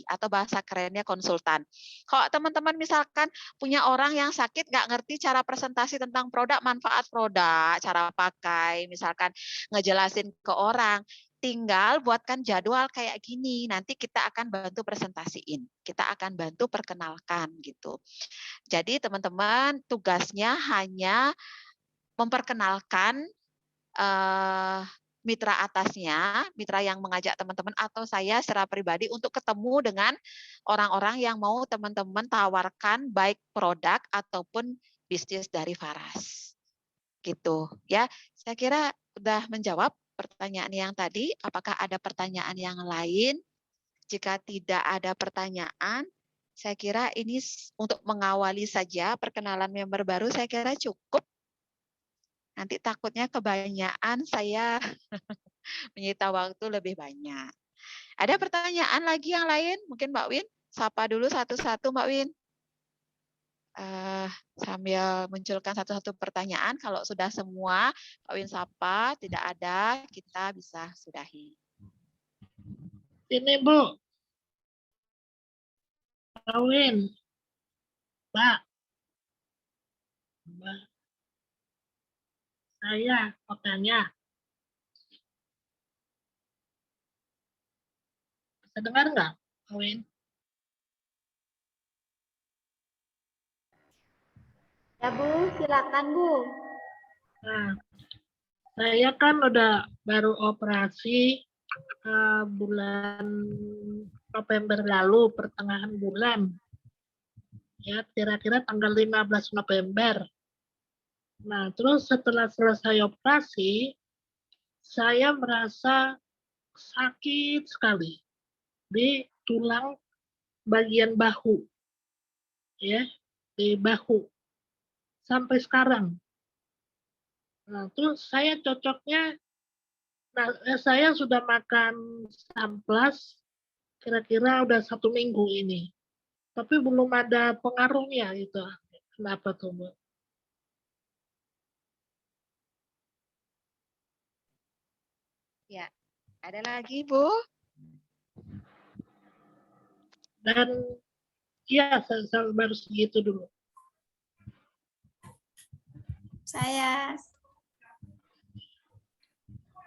atau bahasa kerennya konsultan. Kalau teman-teman misalkan punya orang yang sakit nggak ngerti cara presentasi tentang produk, manfaat produk, cara pakai, misalkan ngejelasin ke orang, tinggal buatkan jadwal kayak gini. Nanti kita akan bantu presentasiin, kita akan bantu perkenalkan gitu. Jadi teman-teman tugasnya hanya memperkenalkan mitra atasnya, mitra yang mengajak teman-teman atau saya secara pribadi untuk ketemu dengan orang-orang yang mau teman-teman tawarkan baik produk ataupun bisnis dari Faras. Gitu ya. Saya kira sudah menjawab pertanyaan yang tadi. Apakah ada pertanyaan yang lain? Jika tidak ada pertanyaan, saya kira ini untuk mengawali saja perkenalan member baru saya kira cukup. Nanti takutnya kebanyakan saya menyita waktu lebih banyak. Ada pertanyaan lagi yang lain? Mungkin Mbak Win, sapa dulu satu-satu Mbak Win. Sambil munculkan satu-satu pertanyaan, kalau sudah semua Mbak Win sapa, tidak ada, kita bisa sudahi. Ini Bu. Mbak Win. Mbak. Saya mau tanya. Bisa dengar nggak, Mbak Win? Ya Bu, silakan Bu. Nah, saya kan udah baru operasi bulan November lalu, pertengahan bulan. Ya, kira-kira tanggal 15 November. Nah, terus setelah selesai operasi, saya merasa sakit sekali di tulang bagian bahu. Ya, di bahu. Sampai sekarang. Nah, terus saya cocoknya, saya sudah makan Samplas kira-kira udah 1 minggu ini. Tapi belum ada pengaruhnya gitu. Kenapa tuh, Bu? Ya, ada lagi, Bu? Dan ya, saya baru segitu dulu. Saya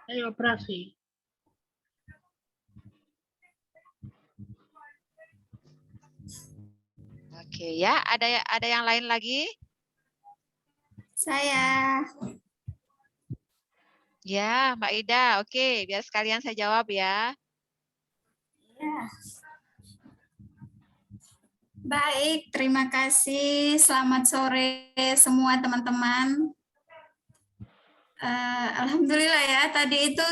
Operasi. Oke, ya. Ada yang lain lagi? Saya Ya, Mbak Ida. Oke, biar sekalian saya jawab ya. ya. Baik, terima kasih. Selamat sore semua teman-teman. Alhamdulillah ya, tadi itu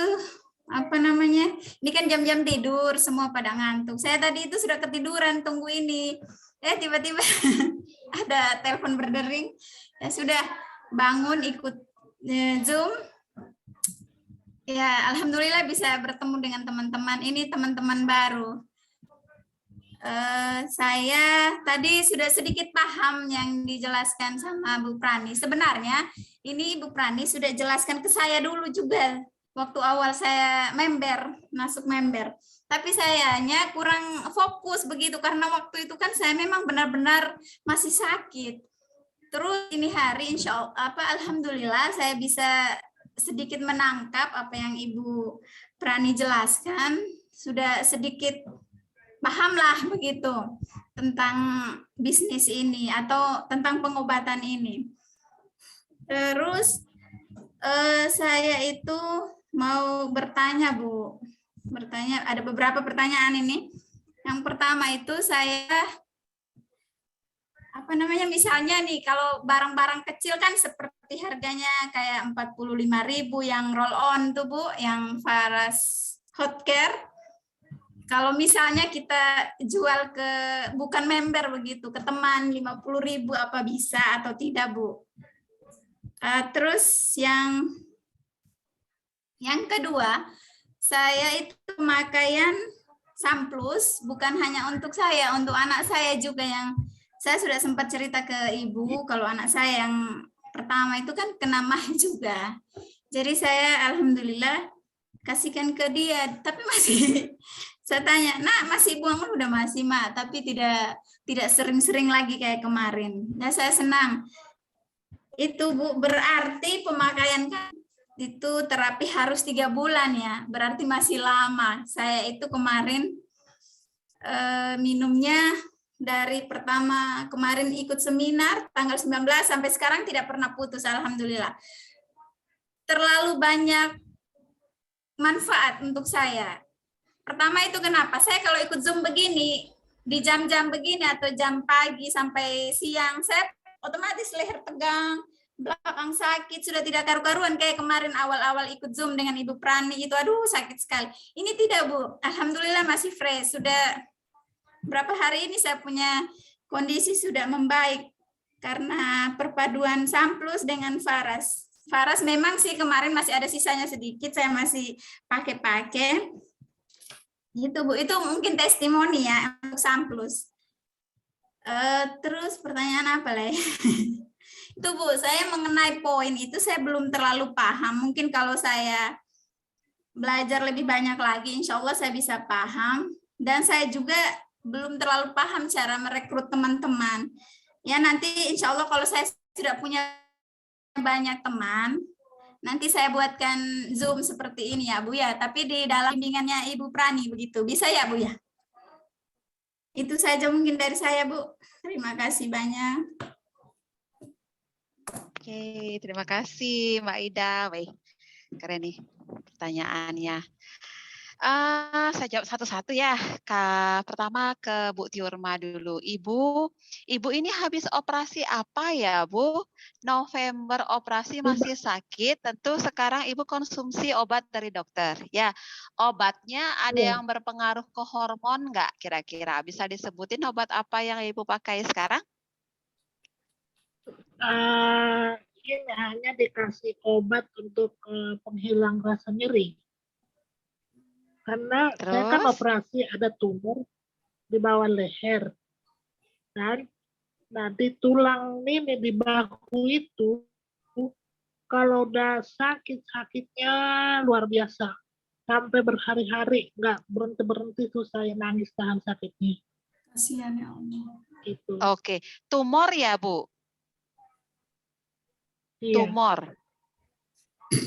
apa namanya? Ini kan jam-jam tidur, semua pada ngantuk. Saya tadi itu sudah ketiduran tunggu ini. Tiba-tiba ada telepon berdering. Ya sudah bangun ikut Zoom. Ya, alhamdulillah bisa bertemu dengan teman-teman. Ini teman-teman baru. Saya tadi sudah sedikit paham yang dijelaskan sama Bu Prani. Sebenarnya ini Bu Prani sudah jelaskan ke saya dulu juga waktu awal saya masuk member. Tapi sayanya kurang fokus begitu karena waktu itu kan saya memang benar-benar masih sakit. Terus ini hari insya Allah, alhamdulillah saya bisa sedikit menangkap apa yang Ibu Prani jelaskan, sudah sedikit pahamlah begitu tentang bisnis ini atau tentang pengobatan ini. Terus saya itu mau bertanya, Bu. Ada beberapa pertanyaan ini. Yang pertama itu saya misalnya nih kalau barang-barang kecil kan seperti harganya kayak 45.000 yang roll on tuh Bu, yang Faras Hot Care. Kalau misalnya kita jual ke bukan member begitu, ke teman 50.000 apa bisa atau tidak, Bu? Terus yang kedua, saya itu pemakaian Samplus bukan hanya untuk saya, untuk anak saya juga yang saya sudah sempat cerita ke Ibu kalau anak saya yang pertama itu kan kena mah juga. Jadi saya alhamdulillah kasihkan ke dia, tapi masih saya tanya, "Nak, masih buang?" Udah masih, Mak, tapi tidak sering-sering lagi kayak kemarin. Nah, saya senang. Itu Bu, berarti pemakaian kan itu terapi harus 3 bulan ya, berarti masih lama. Saya itu kemarin minumnya dari pertama kemarin ikut seminar tanggal 19 sampai sekarang tidak pernah putus, alhamdulillah. Terlalu banyak manfaat untuk saya. Pertama itu kenapa? Saya kalau ikut Zoom begini, di jam-jam begini atau jam pagi sampai siang, saya otomatis leher tegang, belakang sakit, sudah tidak karu-karuan kayak kemarin awal-awal ikut Zoom dengan Ibu Prani itu, aduh sakit sekali. Ini tidak, Bu. Alhamdulillah masih fresh. Sudah berapa hari ini saya punya kondisi sudah membaik karena perpaduan Samplus dengan Faras. Faras memang sih kemarin masih ada sisanya sedikit, saya masih pakai. Gitu, Bu. Itu mungkin testimoni ya untuk Samplus. Terus pertanyaan apa lah? Itu Bu, saya mengenai poin itu saya belum terlalu paham. Mungkin kalau saya belajar lebih banyak lagi, insya Allah saya bisa paham. Dan saya juga belum terlalu paham cara merekrut teman-teman. Ya nanti insya Allah kalau saya sudah punya banyak teman, nanti saya buatkan Zoom seperti ini ya Bu ya. Tapi di dalam bimbingannya Ibu Prani begitu. Bisa ya Bu ya? Itu saja mungkin dari saya Bu. Terima kasih banyak. Oke, terima kasih Mbak Ida. Baik, keren nih. pertanyaannya. Saya jawab satu-satu ya. Pertama ke Bu Tiurma dulu. Ibu ini habis operasi apa ya, Bu? November operasi masih sakit, tentu sekarang Ibu konsumsi obat dari dokter. Ya, obatnya ada Iya. yang berpengaruh ke hormon nggak kira-kira? Bisa disebutin obat apa yang Ibu pakai sekarang? Ini hanya dikasih obat untuk penghilang rasa nyeri. Karena saya kan Terus? operasi ada tumor di bawah leher. Dan di tulang ini di bahu itu, kalau udah sakitnya luar biasa. Sampai berhari-hari, nggak berhenti-berhenti tuh saya nangis tahan sakitnya. Kasihan ya Allah. Gitu. Oke, tumor ya, Bu? Iya. Tumor.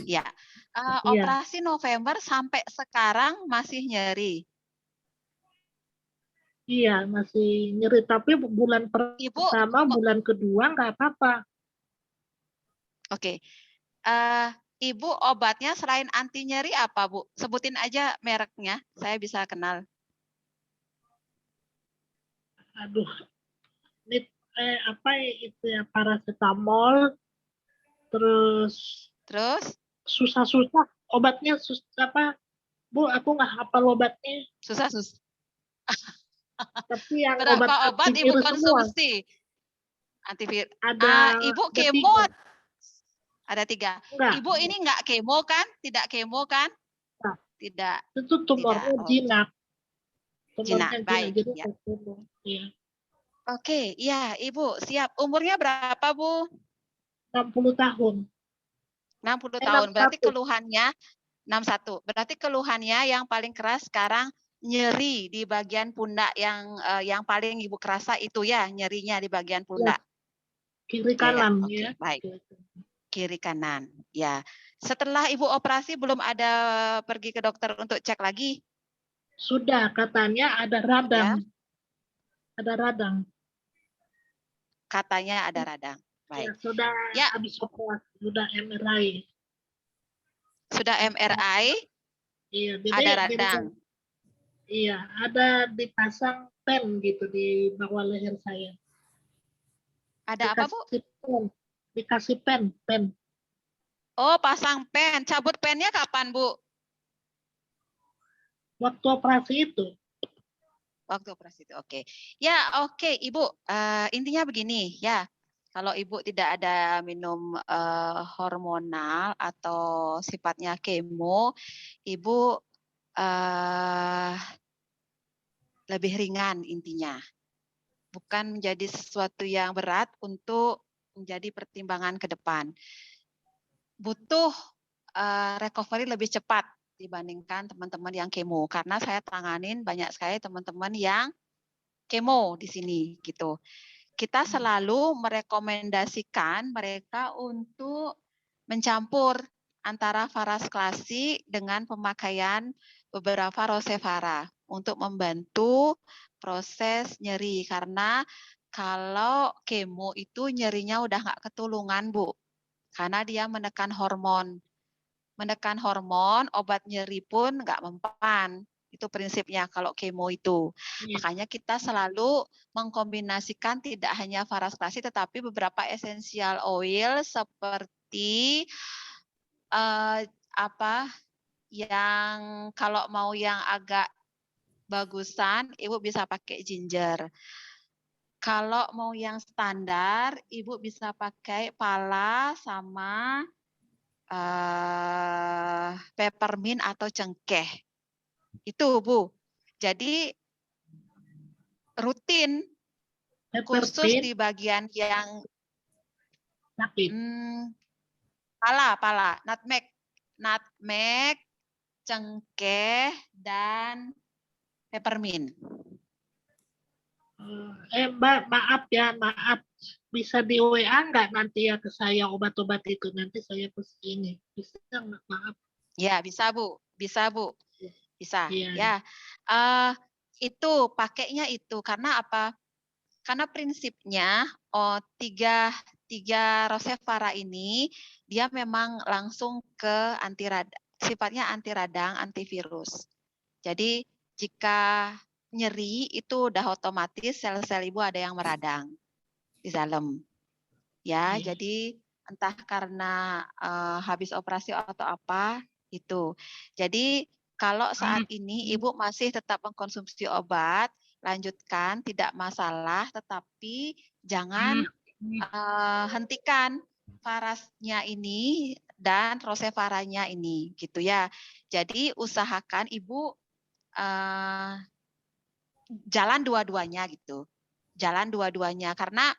Ya. Iya. Operasi November sampai sekarang masih nyeri. Iya, masih nyeri. Tapi bulan pertama, bulan kedua nggak apa-apa. Oke. Ibu obatnya selain anti nyeri apa, Bu? Sebutin aja mereknya, saya bisa kenal. Aduh, ini apa itu ya, paracetamol, terus susah-susah obatnya apa, Bu? Aku nggak hafal obatnya. Susah. Tapi yang Berapa obat Ibu konsumsi? Antivirus. Ada Ibu kemo. 3. Ada 3. Enggak. Ibu ini nggak kemo kan? Tidak kemo kan? Nah, tidak. Itu tumornya jinak. Jinak, baik. Jadi ya. Ya. Oke, ya Ibu siap. Umurnya berapa, Bu? 60 tahun. 60 tahun. Berarti keluhannya 61. Berarti keluhannya yang paling keras sekarang nyeri di bagian pundak yang paling Ibu kerasa itu ya, nyerinya di bagian pundak. Ya. Kiri kanan ya. Baik. Kiri kanan. Ya. Setelah Ibu operasi belum ada pergi ke dokter untuk cek lagi? Sudah, katanya ada radang. Ya. Ada radang. Katanya ada radang. Baik. Ya, sudah habis operasi, sudah MRI. Sudah MRI? Iya, ada radang. Iya, ada dipasang pen gitu di bawah leher saya. Ada apa, Bu? Dikasih pen. Oh, pasang pen. Cabut pennya kapan, Bu? Waktu operasi itu. Waktu operasi itu, oke. Ya, oke, Ibu. Intinya begini, ya. Kalau Ibu tidak ada minum hormonal atau sifatnya kemo, Ibu lebih ringan intinya. Bukan menjadi sesuatu yang berat untuk menjadi pertimbangan ke depan. Butuh recovery lebih cepat dibandingkan teman-teman yang kemo. Karena saya tanganin banyak sekali teman-teman yang kemo di sini gitu. Kita selalu merekomendasikan mereka untuk mencampur antara varas klasik dengan pemakaian beberapa Rosevara untuk membantu proses nyeri. Karena kalau kemo itu nyerinya udah nggak ketulungan, Bu. Karena dia menekan hormon. Menekan hormon, obat nyeri pun nggak mempan. Itu prinsipnya kalau kemo itu. Makanya kita selalu mengkombinasikan tidak hanya varas klasik tetapi beberapa essential oil seperti yang kalau mau yang agak bagusan, Ibu bisa pakai ginger. Kalau mau yang standar, Ibu bisa pakai pala sama peppermint atau cengkeh. Itu, Bu. Jadi rutin khusus di bagian yang sakit. Pala, nutmeg, cengkeh dan peppermint. Mbak, maaf. Bisa di WA nggak nanti ya ke saya obat-obat itu? Nanti saya pesan. Bisa nggak? Maaf. Ya, bisa, Bu. Bisa. Iya. Ya. Itu pakainya itu karena apa? Karena prinsipnya tiga Rosevara ini dia memang langsung ke anti radang. sifatnya anti radang, antivirus. Jadi jika nyeri itu udah otomatis sel-sel ibu ada yang meradang di dalam. Ya, jadi entah karena habis operasi atau apa itu. Jadi kalau saat ini ibu masih tetap mengkonsumsi obat, lanjutkan, tidak masalah, tetapi jangan hentikan farasnya ini dan rosevaranya ini, gitu ya. Jadi usahakan ibu jalan dua-duanya gitu, jalan dua-duanya karena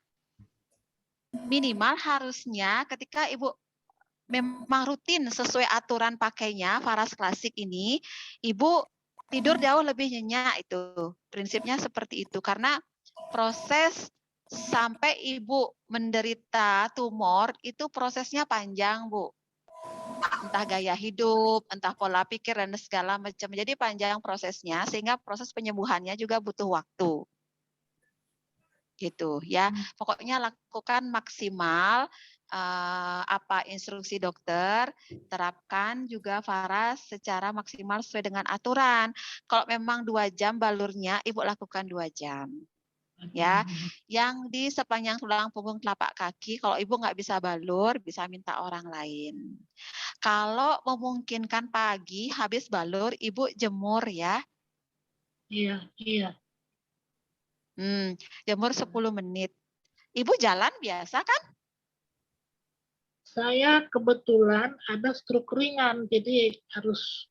minimal harusnya ketika ibu memang rutin sesuai aturan pakainya Faras Klasik ini, ibu tidur jauh lebih nyenyak itu. Prinsipnya seperti itu karena proses sampai ibu menderita tumor itu prosesnya panjang, Bu. Entah gaya hidup, entah pola pikir dan segala macam. Jadi panjang prosesnya sehingga proses penyembuhannya juga butuh waktu. Gitu ya. Pokoknya lakukan maksimal apa instruksi dokter, terapkan juga Faras secara maksimal sesuai dengan aturan. Kalau memang 2 jam balurnya, Ibu lakukan 2 jam. Ya, yang di sepanjang tulang punggung telapak kaki, kalau Ibu nggak bisa balur, bisa minta orang lain. Kalau memungkinkan pagi habis balur, Ibu jemur ya. Iya, iya. Jemur 10 menit. Ibu jalan biasa kan? Saya kebetulan ada stroke ringan, jadi harus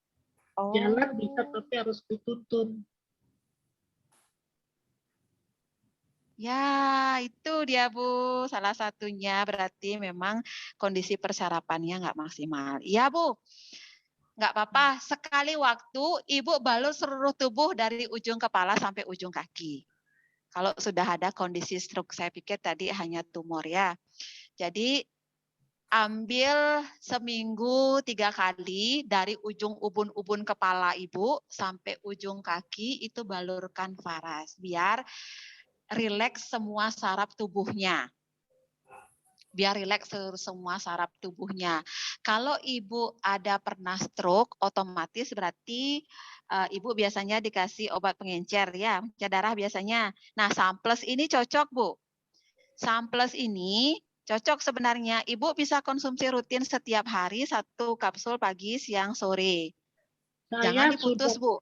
jalan bisa tapi harus dituntun. Ya, itu dia Bu. Salah satunya berarti memang kondisi persarapannya nggak maksimal. Iya Bu, nggak apa-apa. Sekali waktu Ibu balur seluruh tubuh dari ujung kepala sampai ujung kaki. Kalau sudah ada kondisi stroke, saya pikir tadi hanya tumor ya. Jadi ambil seminggu 3 kali dari ujung ubun-ubun kepala Ibu sampai ujung kaki itu balurkan Faras. Biar rileks semua saraf tubuhnya. Biar rileks semua saraf tubuhnya. Kalau Ibu ada pernah stroke, otomatis berarti Ibu biasanya dikasih obat pengencer ya, pengencer darah biasanya. Nah, Samples ini cocok, Bu. Samples ini cocok sebenarnya. Ibu bisa konsumsi rutin setiap hari 1 kapsul pagi, siang, sore. Jangan diputus, Bu.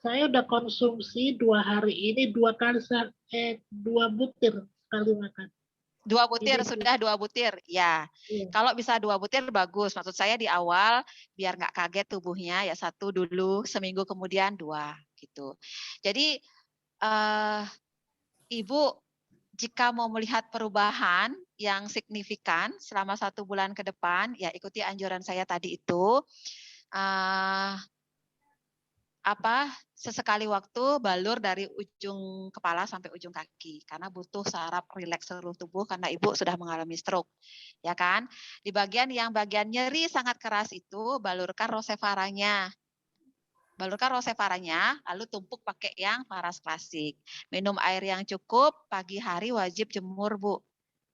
Saya udah konsumsi 2 hari ini 2 kali 2 butir sekali makan. 2 butir sudah 2 butir ya. Kalau bisa 2 butir bagus. Maksud saya di awal biar nggak kaget tubuhnya ya 1 dulu, seminggu kemudian 2 gitu. Jadi Ibu jika mau melihat perubahan yang signifikan selama 1 bulan ke depan, ya ikuti anjuran saya tadi itu. Sesekali waktu balur dari ujung kepala sampai ujung kaki karena butuh saraf rileks seluruh tubuh karena Ibu sudah mengalami stroke. Ya kan? Di bagian nyeri sangat keras itu balurkan rosevaranya. Balurkan rosevaranya lalu tumpuk pakai yang Faras Klasik. Minum air yang cukup, pagi hari wajib jemur, Bu.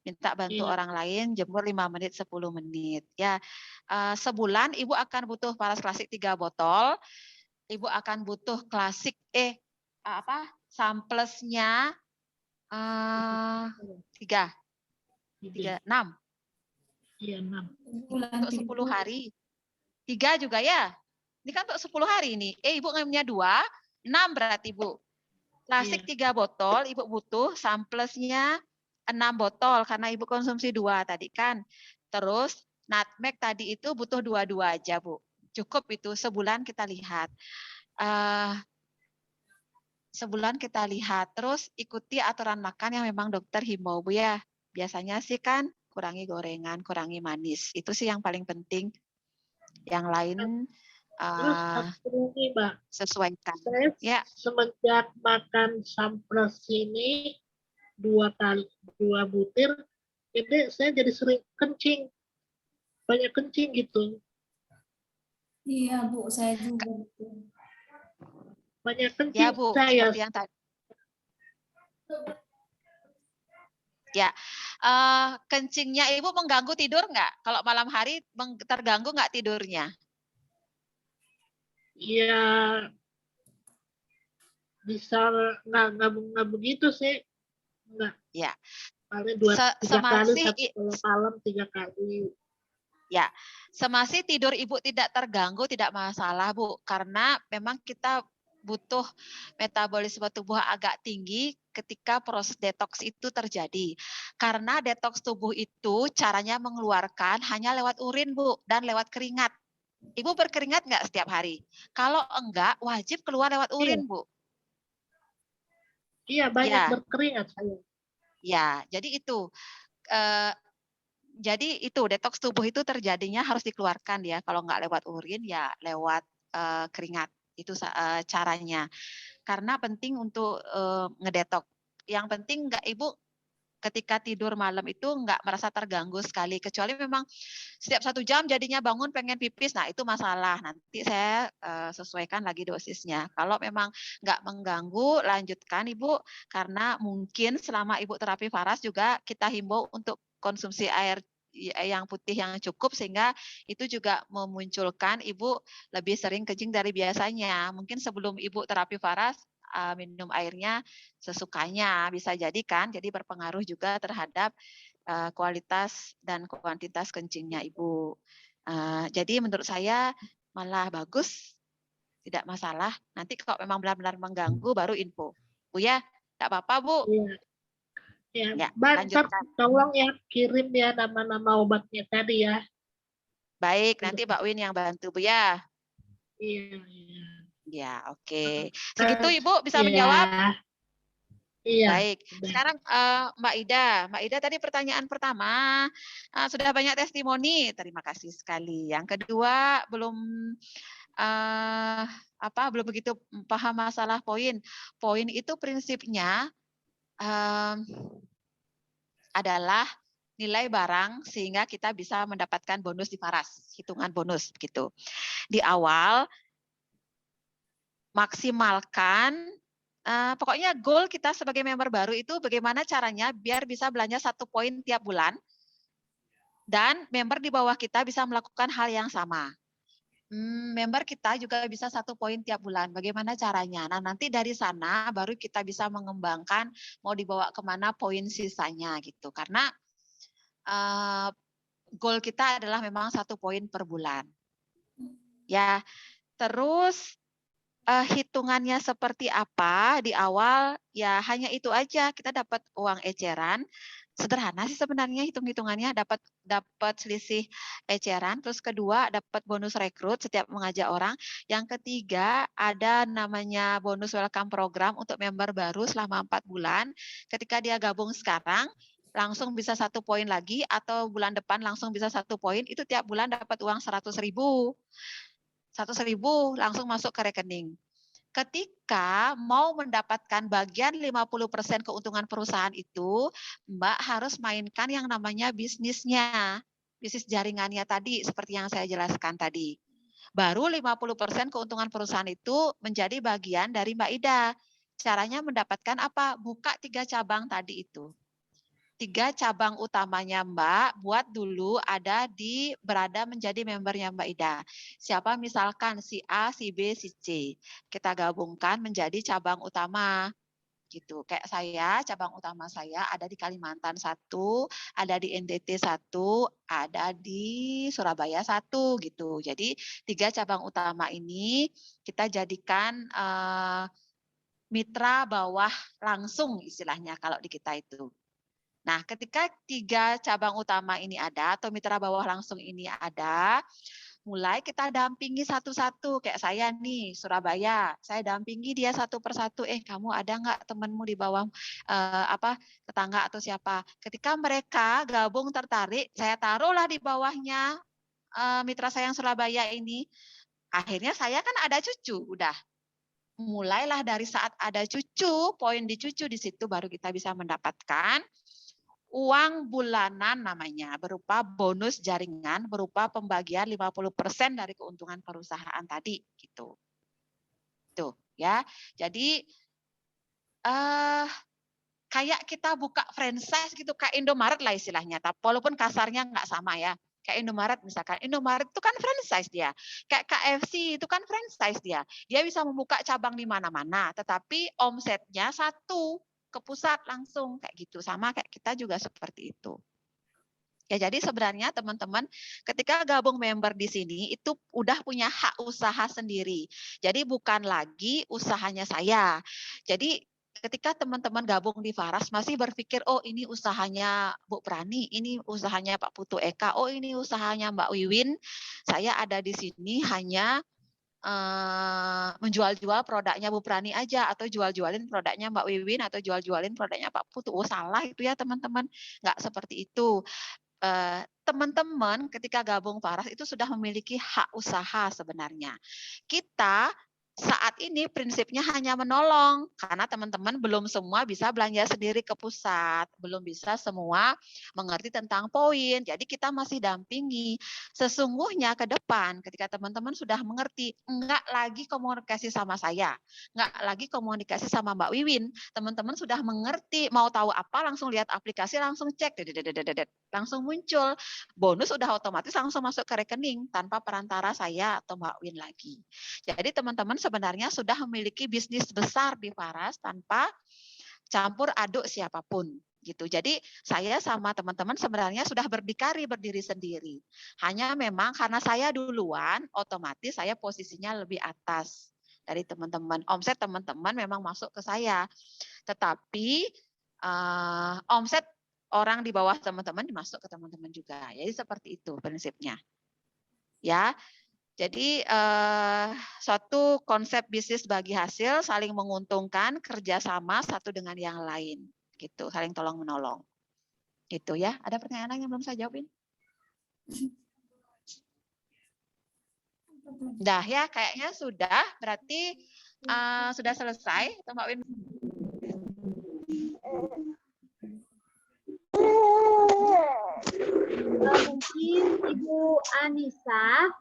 Minta bantu orang lain jemur 5 menit 10 menit ya. Sebulan Ibu akan butuh Faras Klasik 3 botol. Ibu akan butuh klasik samplesnya 6. Iya, 6. Untuk 10 hari. 3 juga ya. Ini kan untuk 10 hari ini. Ibu ngambilnya 2, 6 berarti Bu. Klasik 3 botol, Ibu butuh samplesnya 6 botol karena Ibu konsumsi 2 tadi kan. Terus nutmeg tadi itu butuh 2 aja Bu. Cukup itu sebulan kita lihat. Sebulan kita lihat. Terus ikuti aturan makan yang memang dokter himbau Bu ya. Biasanya sih kan kurangi gorengan, kurangi manis. Itu sih yang paling penting. Yang lain Terus satu ini, Mbak. Sesuaikan. Saya semenjak makan samples ini 2 butir, jadi saya jadi sering kencing. Banyak kencing gitu. Iya, Bu, saya juga. Banyak kencing ya, Bu, saya. seperti yang tadi. Ya, kencingnya Ibu mengganggu tidur nggak? Kalau malam hari terganggu nggak tidurnya? Ya bisa nggak begitu sih, nggak. Ya, Paling 2-3 kali, semasih satu malam 3 kali. ya, semasih tidur Ibu tidak terganggu tidak masalah, Bu, karena memang kita butuh metabolisme tubuh agak tinggi ketika proses detoks itu terjadi. Karena detoks tubuh itu caranya mengeluarkan hanya lewat urin, Bu, dan lewat keringat. Ibu berkeringat nggak setiap hari? Kalau enggak, wajib keluar lewat Iya, urin, Bu. iya banyak Ya, berkeringat saya. ya. Eh, jadi itu detoks tubuh itu terjadinya harus dikeluarkan ya. Kalau nggak lewat urin ya lewat keringat. Itu caranya. Karena penting untuk ngedetok. Yang penting nggak Ibu ketika tidur malam itu nggak merasa terganggu sekali. Kecuali memang setiap 1 jam jadinya bangun pengen pipis. Nah itu masalah. Nanti saya sesuaikan lagi dosisnya. Kalau memang nggak mengganggu, lanjutkan Ibu. Karena mungkin selama Ibu terapi Faras juga kita himbau untuk konsumsi air yang putih yang cukup sehingga itu juga memunculkan Ibu lebih sering kencing dari biasanya. Mungkin sebelum Ibu terapi Faras minum airnya sesukanya bisa jadi kan, jadi berpengaruh juga terhadap kualitas dan kuantitas kencingnya Ibu. Jadi menurut saya malah bagus, tidak masalah. Nanti kalau memang benar-benar mengganggu baru info. Bu ya, tidak apa-apa Bu. Iya. Ya, Ya, Ntar lanjutkan. tolong ya kirim ya nama-nama obatnya tadi ya. Baik, nanti Mbak Win yang bantu Bu ya. Iya, iya. Ya, oke. Segitu Ibu bisa Iya, menjawab? iya. Baik, Udah. sekarang Mbak Ida. Mbak Ida tadi pertanyaan pertama sudah banyak testimoni, terima kasih sekali. Yang kedua belum belum begitu paham masalah poin. Poin itu prinsipnya adalah nilai barang sehingga kita bisa mendapatkan bonus di Faras, hitungan bonus gitu. Di awal maksimalkan pokoknya goal kita sebagai member baru itu bagaimana caranya biar bisa belanja 1 poin tiap bulan dan member di bawah kita bisa melakukan hal yang sama. Member kita juga bisa 1 poin tiap bulan. Bagaimana caranya? Nah, nanti dari sana baru kita bisa mengembangkan mau dibawa kemana poin sisanya gitu. Karena goal kita adalah memang 1 poin per bulan. Ya, terus hitungannya seperti apa di awal ya hanya itu aja, kita dapat uang eceran, sederhana sih sebenarnya hitung-hitungannya, dapat selisih eceran, terus kedua dapat bonus rekrut setiap mengajak orang, yang ketiga ada namanya bonus welcome program untuk member baru selama 4 bulan, ketika dia gabung sekarang langsung bisa 1 poin lagi atau bulan depan langsung bisa 1 poin, itu tiap bulan dapat uang 100.000. 100.000 langsung masuk ke rekening. Ketika mau mendapatkan bagian 50% keuntungan perusahaan itu, Mbak harus mainkan yang namanya bisnisnya. Bisnis jaringannya tadi, seperti yang saya jelaskan tadi. Baru 50% keuntungan perusahaan itu menjadi bagian dari Mbak Ida. Caranya mendapatkan apa? Buka 3 cabang tadi itu. 3 cabang utamanya Mbak, buat dulu berada menjadi membernya Mbak Ida. Siapa misalkan si A, si B, si C. Kita gabungkan menjadi cabang utama. Gitu. Kayak saya, cabang utama saya ada di Kalimantan 1, ada di NTT 1, ada di Surabaya 1 gitu. Jadi 3 cabang utama ini kita jadikan mitra bawah langsung istilahnya kalau di kita itu. Nah, ketika 3 cabang utama ini ada, atau mitra bawah langsung ini ada, mulai kita dampingi satu-satu. Kayak saya nih, Surabaya, saya dampingi dia satu persatu. Kamu ada nggak temanmu di bawah tetangga atau siapa? Ketika mereka gabung tertarik, saya taruhlah di bawahnya mitra saya yang Surabaya ini. Akhirnya saya kan ada cucu, udah. Mulailah dari saat ada cucu, poin di cucu di situ baru kita bisa mendapatkan uang bulanan namanya, berupa bonus jaringan, berupa pembagian 50% dari keuntungan perusahaan tadi gitu. Tuh, ya. Jadi kayak kita buka franchise gitu, kayak Indomaret lah istilahnya. Walaupun kasarnya nggak sama ya. Kayak Indomaret misalkan. Indomaret itu kan franchise dia. Kayak KFC itu kan franchise dia. Dia bisa membuka cabang di mana-mana, tetapi omsetnya satu ke pusat langsung kayak gitu. Sama kayak kita juga seperti itu. Ya, jadi sebenarnya teman-teman ketika gabung member di sini itu udah punya hak usaha sendiri. Jadi bukan lagi usahanya saya. Jadi ketika teman-teman gabung di Faras masih berpikir, oh ini usahanya Bu Prani, ini usahanya Pak Putu Eka, oh ini usahanya Mbak Wiwin. Saya ada di sini hanya menjual-jual produknya Bu Prani aja, atau jual-jualin produknya Mbak Wiwin, atau jual-jualin produknya Pak Putu. Oh salah itu ya teman-teman, nggak seperti itu. Teman-teman ketika gabung Faras itu sudah memiliki hak usaha sebenarnya. Kita saat ini prinsipnya hanya menolong, karena teman-teman belum semua bisa belanja sendiri ke pusat, belum bisa semua mengerti tentang poin, jadi kita masih dampingi. Sesungguhnya ke depan ketika teman-teman sudah mengerti, enggak lagi komunikasi sama saya, enggak lagi komunikasi sama Mbak Wiwin, teman-teman sudah mengerti, mau tahu apa langsung lihat aplikasi, langsung cek, langsung muncul, bonus udah otomatis langsung masuk ke rekening tanpa perantara saya atau Mbak Win lagi. Jadi teman-teman sebenarnya sudah memiliki bisnis besar di Faras tanpa campur aduk siapapun gitu. Jadi saya sama teman-teman sebenarnya sudah berdiri sendiri. Hanya memang karena saya duluan, otomatis saya posisinya lebih atas dari teman-teman. Omset teman-teman memang masuk ke saya. Tetapi omset orang di bawah teman-teman dimasuk ke teman-teman juga. Jadi seperti itu prinsipnya. Ya. Jadi suatu konsep bisnis bagi hasil, saling menguntungkan, kerjasama satu dengan yang lain, gitu, saling tolong menolong, gitu ya. Ada pertanyaan yang belum saya jawabin? Dah ya, kayaknya sudah. Berarti sudah selesai, atau Mbak Win? Mungkin Ibu Anissa,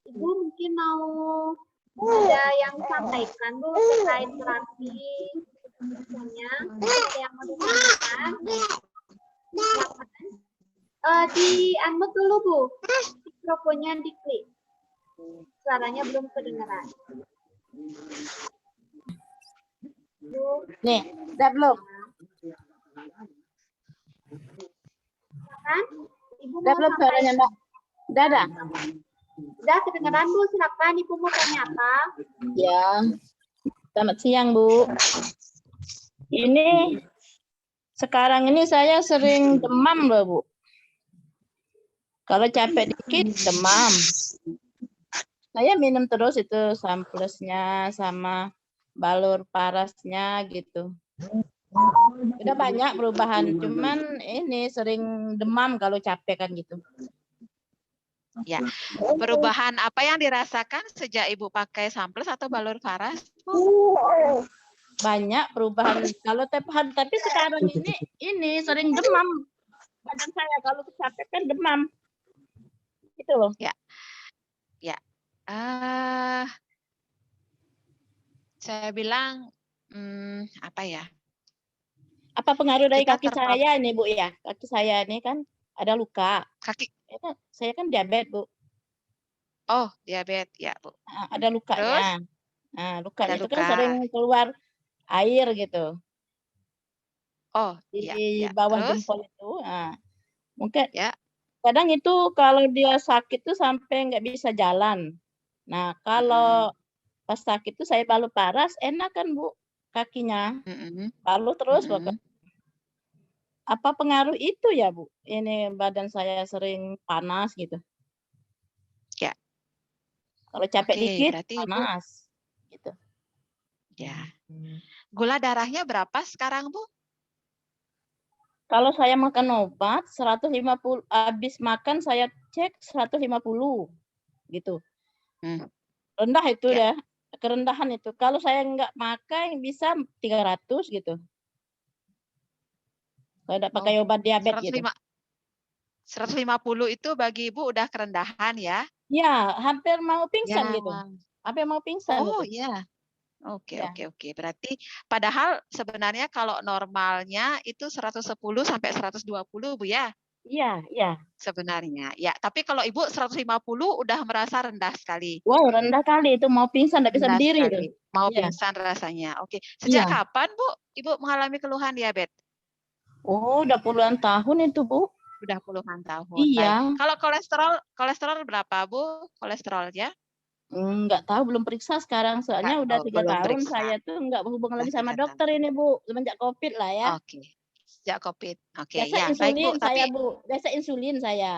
Ibu mungkin mau ada yang sampaikan Bu terkait terapi misalnya ada yang mau disampaikan. Di unmute dulu Bu, mikrofonnya diklik, suaranya belum kedengaran. Bu. Nih, udah belum? Kan? Ibu Udah mau belum suaranya Mbak? Udah ada? Udah kedengaran Bu, silakan Ibu mau tanya apa? Ya, selamat siang Bu. Ini sekarang ini saya sering demam loh Bu. Kalau capek dikit demam. Saya minum terus itu samplesnya sama balur parasnya gitu. Udah banyak perubahan, cuman ini sering demam kalau capek kan gitu. Ya, perubahan apa yang dirasakan sejak Ibu pakai samples atau balur paras? Banyak perubahan. Kalau tapi sekarang ini sering demam. Badan saya kalau capek kan demam. Itu loh. Ya. Ya. Saya bilang apa ya? Apa pengaruh dari Kita kaki saya ini Bu ya? Kaki saya ini kan ada luka. Kaki. Saya kan diabetes Bu. Oh, diabetes ya Bu. Ada lukanya. Terus? Nah, lukanya Ada itu luka. kan sering keluar air gitu. Oh, di ya. bawah Terus? jempol itu. Nah, mungkin ya. Kadang itu kalau dia sakit tuh sampai nggak bisa jalan. Nah, kalau pas sakit tuh saya balut paras, enak kan Bu kakinya. Balut terus pokoknya. Apa pengaruh itu ya Bu? Ini badan saya sering panas gitu. Ya. Kalau capek dikit berarti panas. Gitu. Ya. Gula darahnya berapa sekarang Bu? Kalau saya makan obat 150, habis makan saya cek 150 gitu. Rendah itu ya. Kerendahan itu. Kalau saya nggak makan bisa 300 gitu. Kalau tidak pakai obat diabetes 150, gitu. 150 itu bagi Ibu udah kerendahan ya? Ya, hampir mau pingsan ya. gitu. Hampir mau pingsan. Oh gitu. iya. Oke. Berarti padahal sebenarnya kalau normalnya itu 110 sampai 120 Bu ya? Iya, iya. sebenarnya. Ya, tapi kalau Ibu 150 udah merasa rendah sekali. Wow, rendah kali itu, mau pingsan, nggak bisa Rendah berdiri itu. sekali. Mau Iya. pingsan rasanya. Oke. Sejak Iya. kapan, Bu, Ibu mengalami keluhan diabetes? Oh, udah puluhan tahun itu, Bu. Udah puluhan tahun. Iya. Baik. Kalau kolesterol berapa, Bu? Kolesterolnya? Nggak tahu, belum periksa sekarang. Soalnya udah 3 Belum tahun periksa. saya tuh nggak berhubungan Udah lagi sama 3 tahun. dokter ini, Bu. Semenjak COVID lah ya. Oke. Sejak COVID. Oke, Biasa ya. Baik, Bu. insulin Tapi saya, Bu. Biasa insulin saya.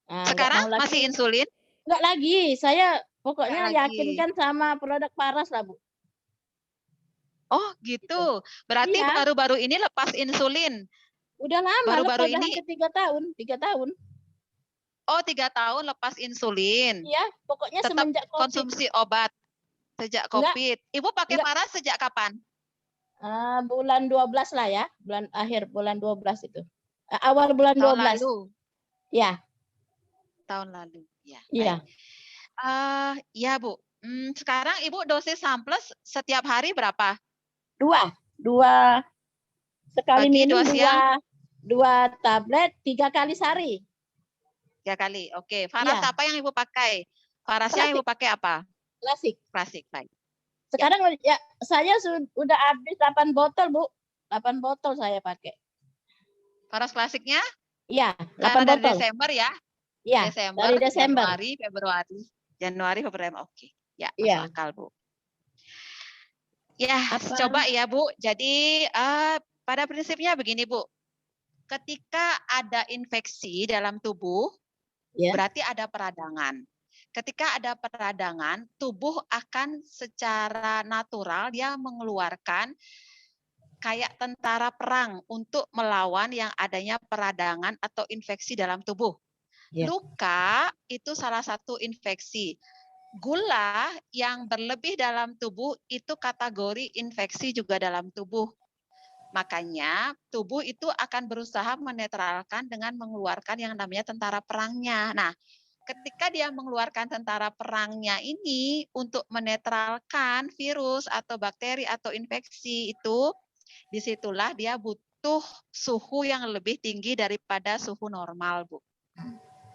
Nah, nggak sekarang mau lagi. masih insulin? Nggak lagi. Saya pokoknya Nggak lagi. yakinkan sama produk Paras lah, Bu. Oh, gitu. Berarti Iya. baru-baru ini lepas insulin. Udah lama, Baru-baru lepas ini. hampir 3 tahun. 3 tahun. Oh, 3 tahun lepas insulin. Iya, pokoknya Tetap semenjak COVID. konsumsi obat sejak Enggak. COVID. Ibu pakai Enggak. Paras sejak kapan? Bulan 12 lah ya. Akhir bulan 12 itu. Awal bulan Tahun 12. lalu. Ya. Tahun lalu. Ya. Iya. Ya, Bu. Sekarang Ibu dosis Samples setiap hari berapa? 2 sekali Pagi, minum 2 siang? 2 tablet 3 kali sehari. 3 kali. Oke. Faras Iya. apa yang Ibu pakai? Farasnya Ibu pakai apa? Klasik. Klasik, baik. Sekarang ya saya udah habis 8 botol, Bu. 8 botol saya pakai. Faras klasiknya? Iya, 8 Karena dari botol. Desember ya? Iya, Desember, dari Desember. Januari, Februari. Oke. Ya, Iya. masuk akal, Bu. Ya, Apa? coba ya, Bu. Jadi pada prinsipnya begini, Bu. Ketika ada infeksi dalam tubuh, Ya. berarti ada peradangan. Ketika ada peradangan, tubuh akan secara natural dia mengeluarkan kayak tentara perang untuk melawan yang adanya peradangan atau infeksi dalam tubuh. Ya. Luka itu salah satu infeksi. Gula yang berlebih dalam tubuh itu kategori infeksi juga dalam tubuh. Makanya tubuh itu akan berusaha menetralkan dengan mengeluarkan yang namanya tentara perangnya. Nah, ketika dia mengeluarkan tentara perangnya ini untuk menetralkan virus atau bakteri atau infeksi itu, disitulah dia butuh suhu yang lebih tinggi daripada suhu normal, Bu.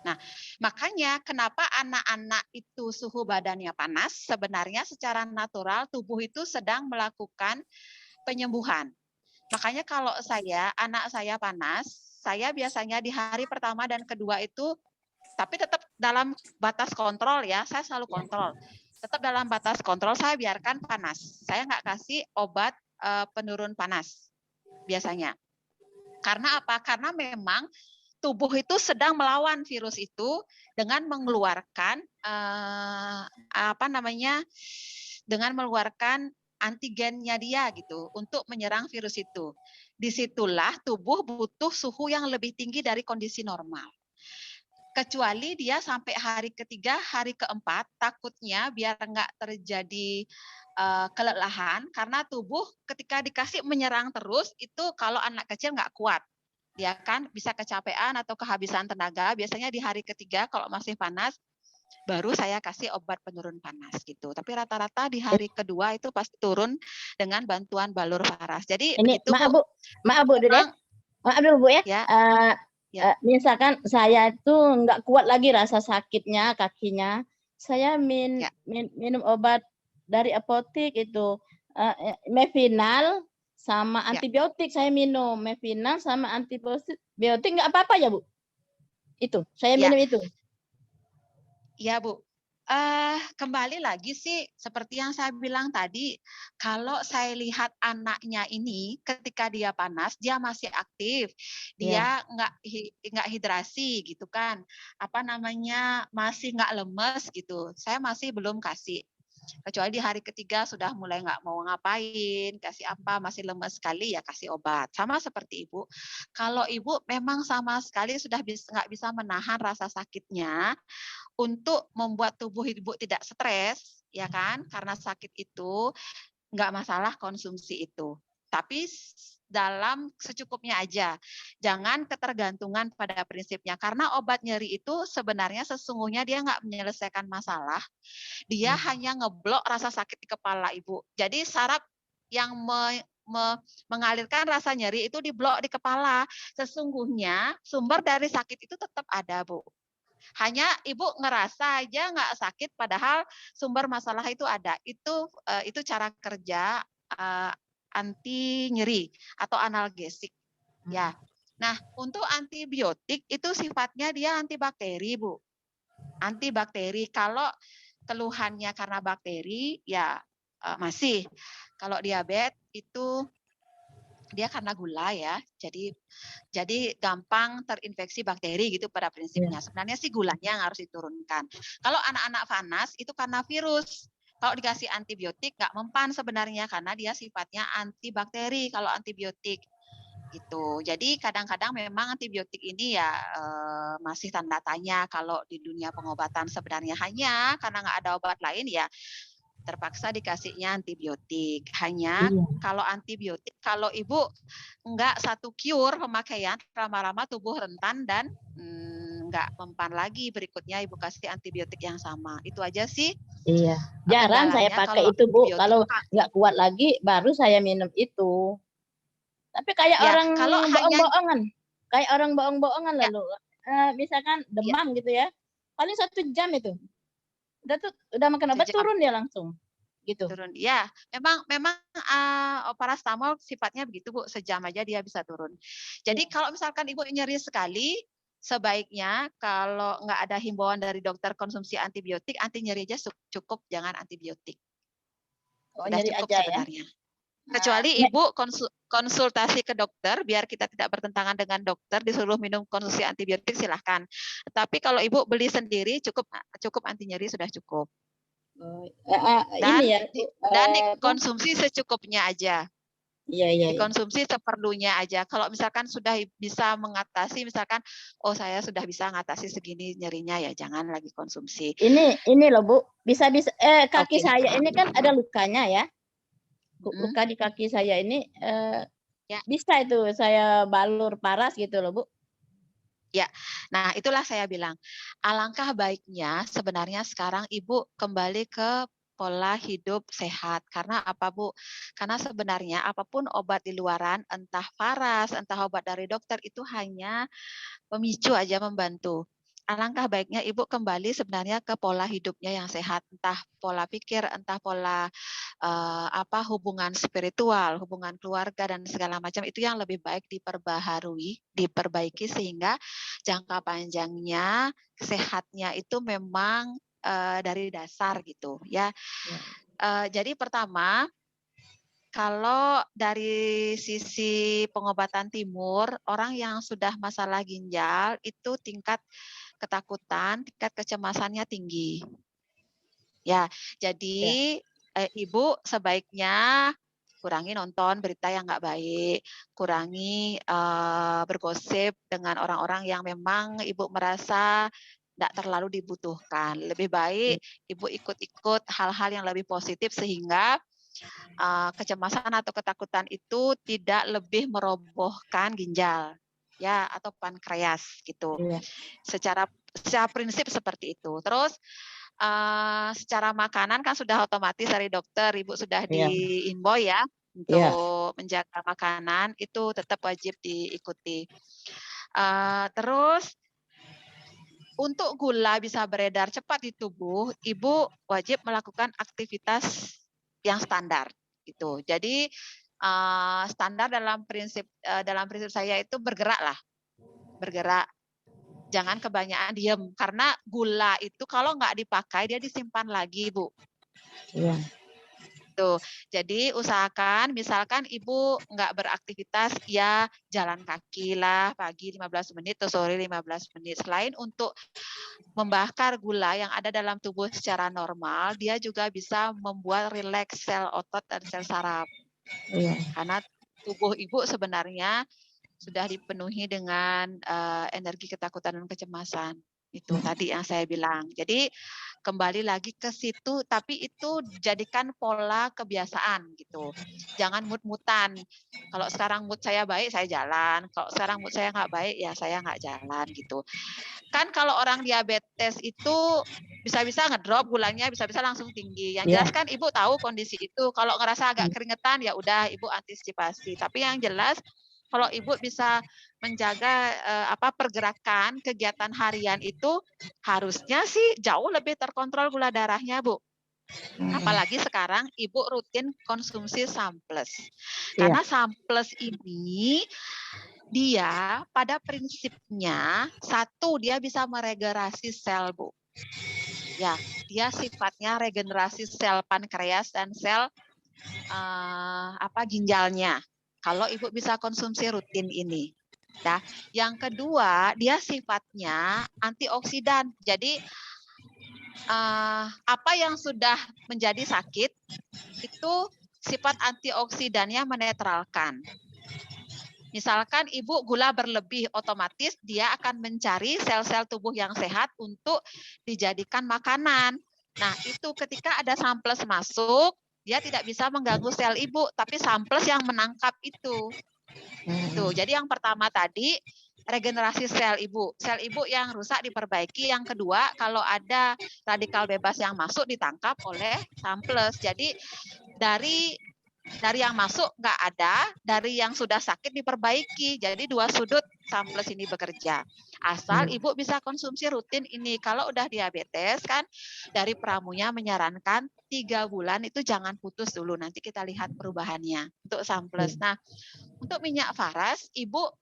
Nah, makanya kenapa anak-anak itu suhu badannya panas, sebenarnya secara natural tubuh itu sedang melakukan penyembuhan. Makanya kalau anak saya panas, saya biasanya di hari pertama dan kedua itu, tapi tetap dalam batas kontrol ya, saya selalu kontrol. Tetap dalam batas kontrol, saya biarkan panas. Saya nggak kasih obat penurun panas biasanya. Karena apa? Karena memang tubuh itu sedang melawan virus itu dengan mengeluarkan dengan mengeluarkan antigennya dia gitu untuk menyerang virus itu. Disitulah tubuh butuh suhu yang lebih tinggi dari kondisi normal. Kecuali dia sampai hari ketiga, hari keempat, takutnya biar nggak terjadi kelelahan, karena tubuh ketika dikasih menyerang terus, itu kalau anak kecil nggak kuat. Dia kan bisa kecapean atau kehabisan tenaga, biasanya di hari ketiga kalau masih panas, baru saya kasih obat penurun panas gitu. Tapi rata-rata di hari kedua itu pasti turun dengan bantuan balur Faras. Jadi Ini begitu, maaf, Bu. Maaf, Bu, dulu ya. Maaf dulu, Bu ya. Misalkan saya itu nggak kuat lagi rasa sakitnya kakinya, saya minum obat dari apotek itu Mevinal sama antibiotik saya minum. Mevinal sama antibiotik nggak apa-apa ya, Bu? Itu saya minum itu. Ya, Bu. Kembali lagi sih seperti yang saya bilang tadi, kalau saya lihat anaknya ini ketika dia panas dia masih aktif, dia nggak hidrasi gitu kan, masih nggak lemes gitu, saya masih belum kasih. Kecuali di hari ketiga sudah mulai nggak mau ngapain, kasih apa, masih lemes sekali ya kasih obat. Sama seperti Ibu, kalau Ibu memang sama sekali sudah nggak bisa menahan rasa sakitnya, untuk membuat tubuh Ibu tidak stres, ya kan? Karena sakit itu nggak masalah konsumsi itu. Tapi dalam secukupnya aja. Jangan ketergantungan pada prinsipnya. Karena obat nyeri itu sebenarnya sesungguhnya dia nggak menyelesaikan masalah. Dia hanya ngeblok rasa sakit di kepala Ibu. Jadi saraf yang mengalirkan rasa nyeri itu di blok di kepala. Sesungguhnya sumber dari sakit itu tetap ada, Bu. Hanya ibu ngerasa aja nggak sakit, padahal sumber masalah itu ada. Itu cara kerja anti nyeri atau analgesik, ya. Nah, untuk antibiotik itu sifatnya dia antibakteri, Bu. Antibakteri. Kalau keluhannya karena bakteri, ya masih. Kalau diabetes itu dia karena gula ya, jadi gampang terinfeksi bakteri gitu pada prinsipnya. Sebenarnya sih gulanya yang harus diturunkan. Kalau anak-anak panas itu karena virus. Kalau dikasih antibiotik nggak mempan sebenarnya karena dia sifatnya antibakteri kalau antibiotik gitu. Jadi kadang-kadang memang antibiotik ini ya masih tanda tanya kalau di dunia pengobatan sebenarnya, hanya karena nggak ada obat lain ya terpaksa dikasihnya antibiotik. Hanya kalau antibiotik, kalau ibu enggak satu cure pemakaian, lama-lama tubuh rentan dan enggak mempan lagi, berikutnya ibu kasih antibiotik yang sama. Itu aja sih. Iya, jarang saya kendalanya pakai kalau itu, Bu. antibiotik. Kalau nggak kuat lagi, baru saya minum itu. Tapi kayak Ya, orang kalau hanya bohong-bohongan. Kayak orang bohong-bohongan ya, lalu. Misalkan demam gitu ya. Paling 1 jam itu. Udah makan obat sejam turun dia langsung. Gitu. turun. Ya, memang parastamol sifatnya begitu, Bu. Sejam aja dia bisa turun. Jadi kalau misalkan ibu nyeri sekali, sebaiknya kalau nggak ada himbauan dari dokter konsumsi antibiotik, anti nyeri aja cukup, jangan antibiotik. Oh, Sudah nyeri cukup aja sebenarnya. ya. Kecuali ibu konsultasi ke dokter, biar kita tidak bertentangan dengan dokter, disuruh minum konsumsi antibiotik silahkan. Tapi kalau ibu beli sendiri cukup anti nyeri sudah cukup. Ini ya. Dan dikonsumsi secukupnya aja. Iya. Dikonsumsi seperlunya aja. Kalau misalkan sudah bisa mengatasi, misalkan, oh saya sudah bisa mengatasi segini nyerinya, ya jangan lagi konsumsi. Ini loh, Bu. Bisa-bisa kaki Oke. saya ini kan ada lukanya ya. Luka di kaki saya ini Ya. bisa itu saya balur paras gitu loh, Bu. Ya, nah itulah saya bilang, alangkah baiknya sebenarnya sekarang ibu kembali ke pola hidup sehat. Karena apa, Bu? Karena sebenarnya apapun obat di luaran, entah paras, entah obat dari dokter, itu hanya pemicu aja, membantu. Alangkah baiknya ibu kembali sebenarnya ke pola hidupnya yang sehat, entah pola pikir, entah pola hubungan spiritual, hubungan keluarga dan segala macam, itu yang lebih baik diperbaiki sehingga jangka panjangnya sehatnya itu memang dari dasar gitu ya. Jadi pertama, kalau dari sisi pengobatan timur, orang yang sudah masalah ginjal itu tingkat ketakutan, tingkat kecemasannya tinggi. Ya, jadi ibu sebaiknya kurangi nonton berita yang nggak baik, kurangi bergosip dengan orang-orang yang memang ibu merasa tidak terlalu dibutuhkan. Lebih baik ibu ikut-ikut hal-hal yang lebih positif sehingga kecemasan atau ketakutan itu tidak lebih merobohkan ginjal ya atau pankreas gitu. Secara prinsip seperti itu. Terus secara makanan kan sudah otomatis dari dokter, ibu sudah diinfo ya untuk menjaga makanan, itu tetap wajib diikuti. Terus untuk gula bisa beredar cepat di tubuh, ibu wajib melakukan aktivitas yang standar gitu. Jadi standar dalam prinsip saya itu bergerak. Jangan kebanyakan diem, karena gula itu kalau nggak dipakai dia disimpan lagi, Bu. Iya. Tuh, jadi usahakan misalkan ibu nggak beraktivitas, ya jalan kaki lah pagi 15 menit atau sore 15 menit. Selain untuk membakar gula yang ada dalam tubuh secara normal, dia juga bisa membuat rileks sel otot dan sel saraf. Iya. Karena tubuh ibu sebenarnya sudah dipenuhi dengan energi ketakutan dan kecemasan Itu tadi yang saya bilang. Jadi kembali lagi ke situ, tapi itu jadikan pola kebiasaan gitu. Jangan mut-mutan. Kalau sekarang mood saya baik, saya jalan. Kalau sekarang mood saya nggak baik, ya saya nggak jalan gitu. Kan kalau orang diabetes itu bisa-bisa ngedrop gulanya, bisa-bisa langsung tinggi. Yang jelas kan ibu tahu kondisi itu. Kalau ngerasa agak keringetan, ya udah ibu antisipasi. Tapi yang jelas kalau ibu bisa menjaga pergerakan kegiatan harian itu harusnya sih jauh lebih terkontrol gula darahnya, Bu. Apalagi sekarang ibu rutin konsumsi Samples. Karena Samples ini dia pada prinsipnya satu dia bisa meregenerasi sel, Bu. Ya, dia sifatnya regenerasi sel pankreas dan sel ginjalnya. Kalau ibu bisa konsumsi rutin ini. Nah, yang kedua, dia sifatnya antioksidan. Jadi apa yang sudah menjadi sakit itu sifat antioksidannya menetralkan. Misalkan ibu gula berlebih, otomatis dia akan mencari sel-sel tubuh yang sehat untuk dijadikan makanan. Nah, itu ketika ada Samples masuk, dia tidak bisa mengganggu sel ibu, tapi Samples yang menangkap itu. Tuh, jadi yang pertama tadi regenerasi sel ibu. Sel ibu yang rusak diperbaiki. Yang kedua, kalau ada radikal bebas yang masuk ditangkap oleh Samples. Jadi dari yang masuk nggak ada, dari yang sudah sakit diperbaiki. Jadi dua sudut Samples ini bekerja. Asal ibu bisa konsumsi rutin ini. Kalau udah diabetes kan dari pramunya menyarankan 3 bulan itu jangan putus dulu. Nanti kita lihat perubahannya untuk Samples. Nah, untuk minyak faras ibu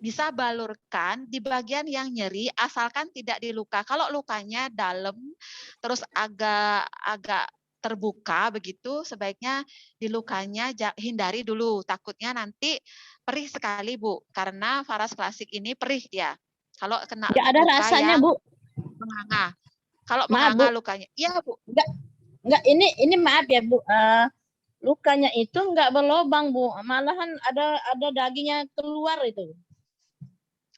bisa balurkan di bagian yang nyeri asalkan tidak di luka. Kalau lukanya dalam terus agak terbuka begitu, sebaiknya di lukanya hindari dulu. Takutnya nanti perih sekali, Bu. Karena faras klasik ini perih ya. Kalau kena Nggak ada luka rasanya, yang Bu. menganga. Kalau Maaf, menganga Bu. lukanya. Iya, Bu. Enggak, ini maaf ya, Bu. Lukanya itu enggak berlobang, Bu. Malahan ada dagingnya keluar itu.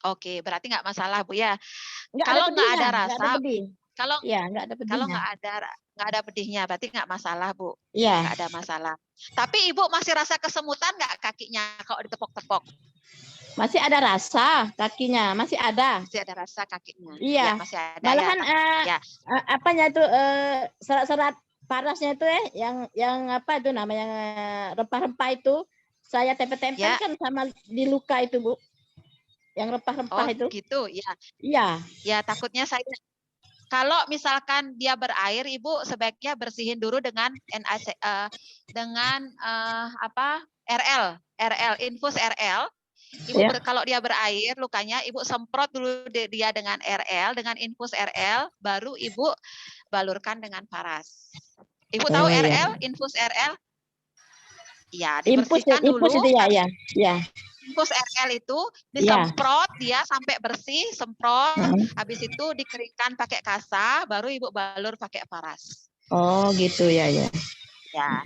Oke, berarti nggak masalah, Bu ya. Enggak Kalau ada nggak pedihnya, ada enggak ada rasa, pedih. kalau Iya, enggak ada pedihnya. nggak ada pedihnya, berarti nggak masalah, Bu. Iya. Nggak ada masalah. Tapi Ibu masih rasa kesemutan nggak kakinya kalau ditepok-tepok? Masih ada rasa kakinya, masih ada. Masih ada rasa kakinya. Iya. Ya, masih ada Malahan ya. apanya tuh serat-serat parasnya itu yang apa itu namanya rempah-rempah itu saya tempel-tempelkan sama di luka itu, Bu. Yang rempah-rempah itu. Oh, gitu ya. Iya. Ya, takutnya saya kalau misalkan dia berair, Ibu sebaiknya bersihin dulu dengan RL, infus RL. Ibu kalau dia berair lukanya, Ibu semprot dulu dia dengan RL, dengan infus RL, baru Ibu balurkan dengan faras. Ibu tahu RL, infus RL? Ya, dibersihkan dulu. Infus itu ya. Infus RL itu disemprot dia sampai bersih, semprot, habis itu dikeringkan pakai kasa, baru Ibu balur pakai faras. Oh, gitu ya. Ya,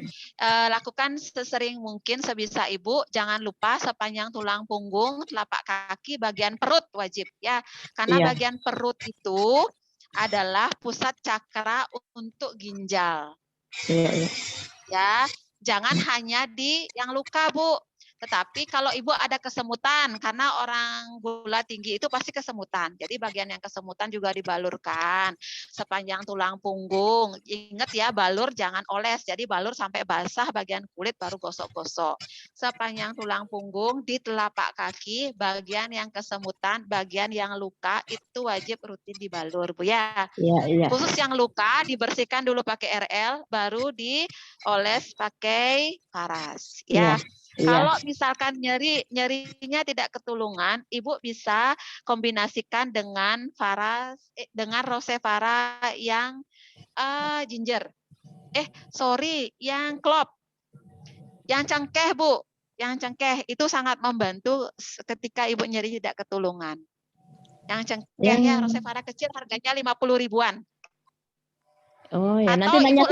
lakukan sesering mungkin sebisa Ibu. Jangan lupa sepanjang tulang punggung, telapak kaki, bagian perut wajib ya. Karena bagian perut itu adalah pusat cakra untuk ginjal. Ya, jangan hanya di yang luka, Bu. Tetapi kalau Ibu ada kesemutan, karena orang gula tinggi itu pasti kesemutan. Jadi bagian yang kesemutan juga dibalurkan. Sepanjang tulang punggung. Ingat ya, balur jangan oles. Jadi balur sampai basah bagian kulit baru gosok-gosok. Sepanjang tulang punggung, di telapak kaki, bagian yang kesemutan, bagian yang luka, itu wajib rutin dibalur, Bu ya. Khusus yang luka, dibersihkan dulu pakai RL, baru dioles pakai faras. Ya. Kalau misalkan nyerinya tidak ketulungan, Ibu bisa kombinasikan dengan faras dengan rosevara yang ginger. Yang klop. Yang cengkeh, Bu. Yang cengkeh itu sangat membantu ketika Ibu nyeri tidak ketulungan. Yang cengkehnya rosevara kecil harganya 50 ribuan. Oh ya, atau nanti Ibu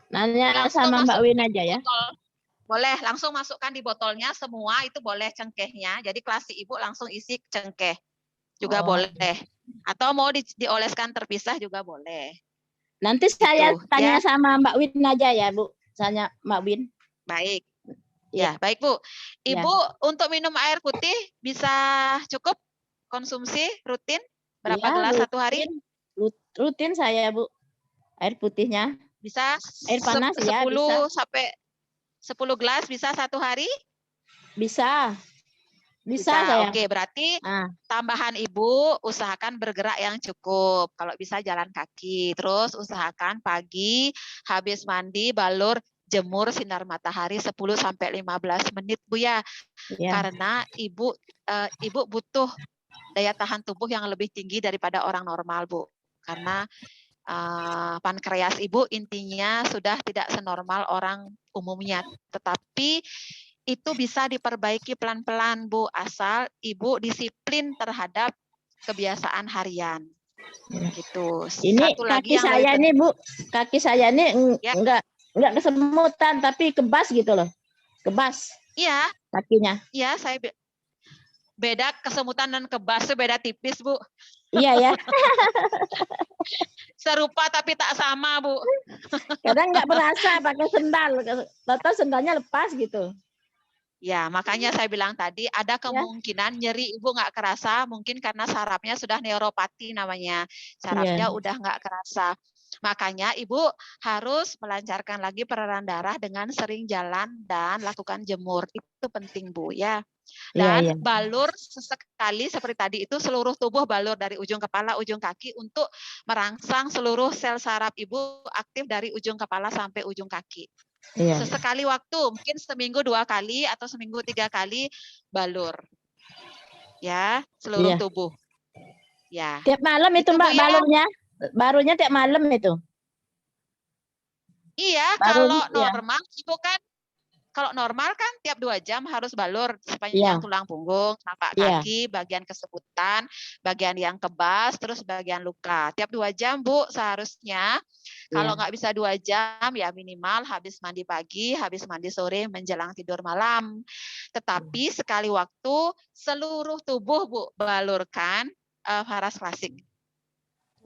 nanya sama Mbak Win aja ya. Boleh langsung masukkan di botolnya semua, itu boleh cengkehnya. Jadi klasik Ibu langsung isi cengkeh. juga Oh. boleh. Atau mau dioleskan terpisah juga boleh. Nanti saya Gitu, tanya ya. sama Mbak Win aja ya, Bu. Tanya Mbak Win. Baik. Iya. Ya, baik Bu. Ya. Ibu untuk minum air putih bisa cukup konsumsi rutin berapa Iya, gelas satu hari? Rutin saya, Bu. Air putihnya. Bisa Air panas ya, 10 bisa. sampai 10 gelas bisa satu hari? Bisa. Bisa Bisa. saya. Oke, berarti Ah, tambahan Ibu usahakan bergerak yang cukup. Kalau bisa jalan kaki. Terus usahakan pagi habis mandi balur jemur sinar matahari 10 sampai 15 menit Bu ya. iya. Karena Ibu butuh daya tahan tubuh yang lebih tinggi daripada orang normal, Bu. Karena pankreas Ibu intinya sudah tidak senormal orang umumnya. Tetapi itu bisa diperbaiki pelan-pelan, Bu, asal Ibu disiplin terhadap kebiasaan harian. Ya. Gitu. Ini Satu lagi kaki yang saya lebih nih, penting. Bu. Kaki saya nih Ya. enggak kesemutan tapi kebas gitu loh. Kebas Iya, kakinya. iya, saya beda kesemutan dan kebas itu beda tipis, Bu. Iya ya. Serupa tapi tak sama, Bu. Kadang nggak berasa pakai sendal. Tahu sendalnya lepas gitu. Ya, makanya saya bilang tadi ada Ya. kemungkinan nyeri Ibu nggak kerasa, mungkin karena sarafnya sudah neuropati namanya. Sarafnya Iya. udah nggak kerasa. Makanya Ibu harus melancarkan lagi peredaran darah dengan sering jalan dan lakukan jemur. Itu penting, Bu, ya. Dan Iya, iya. balur sesekali seperti tadi itu seluruh tubuh balur dari ujung kepala, ujung kaki untuk merangsang seluruh sel saraf Ibu aktif dari ujung kepala sampai ujung kaki. Iya. Sesekali waktu, mungkin seminggu 2 kali atau seminggu 3 kali balur. Ya, seluruh Iya. tubuh. Ya. Tiap malam itu, Itu, Bu, Mbak, ya. balurnya. Barunya tiap malam itu. Iya, Baru kalau ya. normal Ibu kan kalau normal kan tiap 2 jam harus balur Iya. sepanjang tulang punggung, tapak Iya. kaki, bagian kesemutan, bagian yang kebas, terus bagian luka. Tiap 2 jam, Bu, seharusnya. Kalau Iya. nggak bisa 2 jam, ya minimal habis mandi pagi, habis mandi sore, menjelang tidur malam. Tetapi sekali waktu seluruh tubuh, Bu, balurkan Faras Klasik.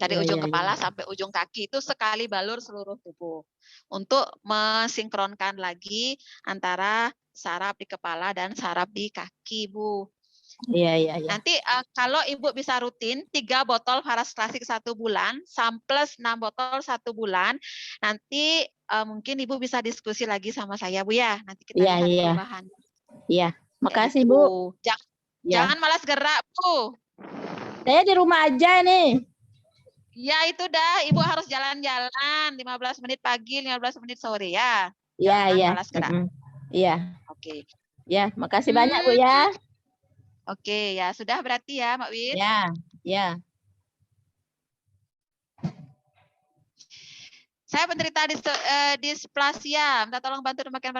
Dari Iya, ujung iya, kepala iya. sampai ujung kaki itu sekali balur seluruh tubuh. Untuk mensinkronkan lagi antara saraf di kepala dan saraf di kaki, Bu. Iya, iya, iya. Nanti kalau Ibu bisa rutin 3 botol Faras Klasik 1 bulan, plus 6 botol 1 bulan, nanti mungkin Ibu bisa diskusi lagi sama saya, Bu, ya. Nanti kita Iya, lihat iya. perubahan. Iya. Kayak Makasih, gitu. Bu. Ya. Jangan malas gerak, Bu. Saya di rumah aja nih. Ya itu dah, Ibu harus jalan-jalan 15 menit pagi, 15 menit sore ya. Iya, Jangan iya. malas gerak. Iya. Oke. Ya, makasih banyak, Bu, ya. Oke, ya sudah berarti ya, Mbak Win. Ya, ya. Saya penderita displasia, minta tolong bantu demikian.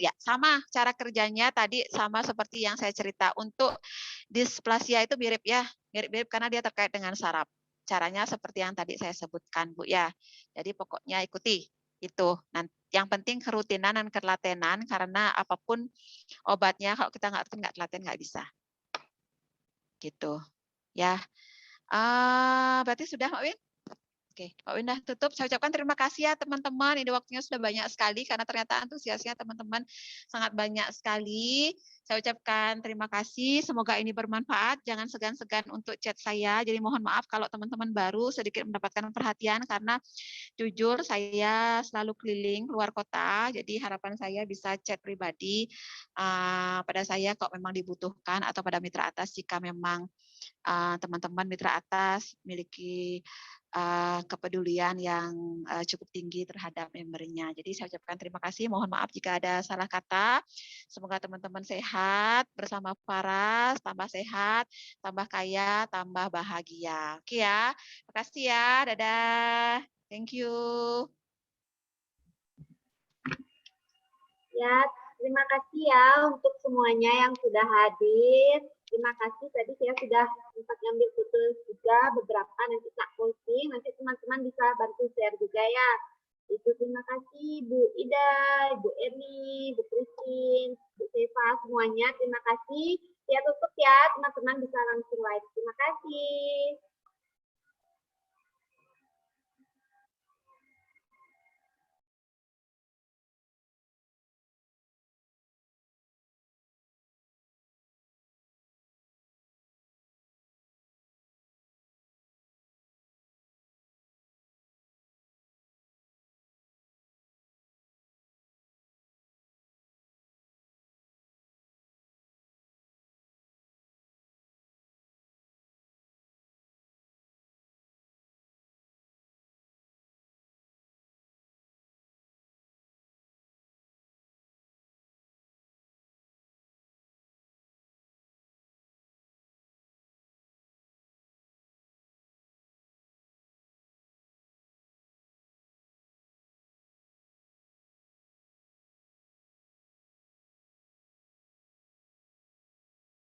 Ya, sama cara kerjanya tadi sama seperti yang saya cerita. Untuk displasia itu mirip ya, mirip-mirip karena dia terkait dengan saraf. Caranya seperti yang tadi saya sebutkan, Bu, ya. Jadi pokoknya ikuti itu. Nanti yang penting kerutinan dan ketelatenan, karena apapun obatnya kalau kita nggak telaten nggak bisa. Gitu. Ya. Berarti sudah, Mbak Win? Oke, Pak Win dah tutup. Saya ucapkan terima kasih ya teman-teman. Ini waktunya sudah banyak sekali karena ternyata antusiasnya teman-teman sangat banyak sekali. Saya ucapkan terima kasih. Semoga ini bermanfaat. Jangan segan-segan untuk chat saya. Jadi mohon maaf kalau teman-teman baru sedikit mendapatkan perhatian karena jujur saya selalu keliling luar kota. Jadi harapan saya bisa chat pribadi pada saya kalau memang dibutuhkan atau pada mitra atas jika memang teman-teman mitra atas memiliki kepedulian yang cukup tinggi terhadap membernya. Jadi saya ucapkan terima kasih. Mohon maaf jika ada salah kata. Semoga teman-teman sehat bersama Faras, tambah sehat, tambah kaya, tambah bahagia. Oke ya. Terima kasih ya. Dadah. Thank you. Ya, terima kasih ya untuk semuanya yang sudah hadir. Terima kasih, tadi saya sudah sempat ngambil foto juga beberapa, nanti tak posting, nanti teman-teman bisa bantu share juga ya. Itu terima kasih Bu Ida, Bu Erni, Bu Christine, Bu Seva, semuanya terima kasih. Saya tutup ya, teman-teman bisa langsung live. Terima kasih.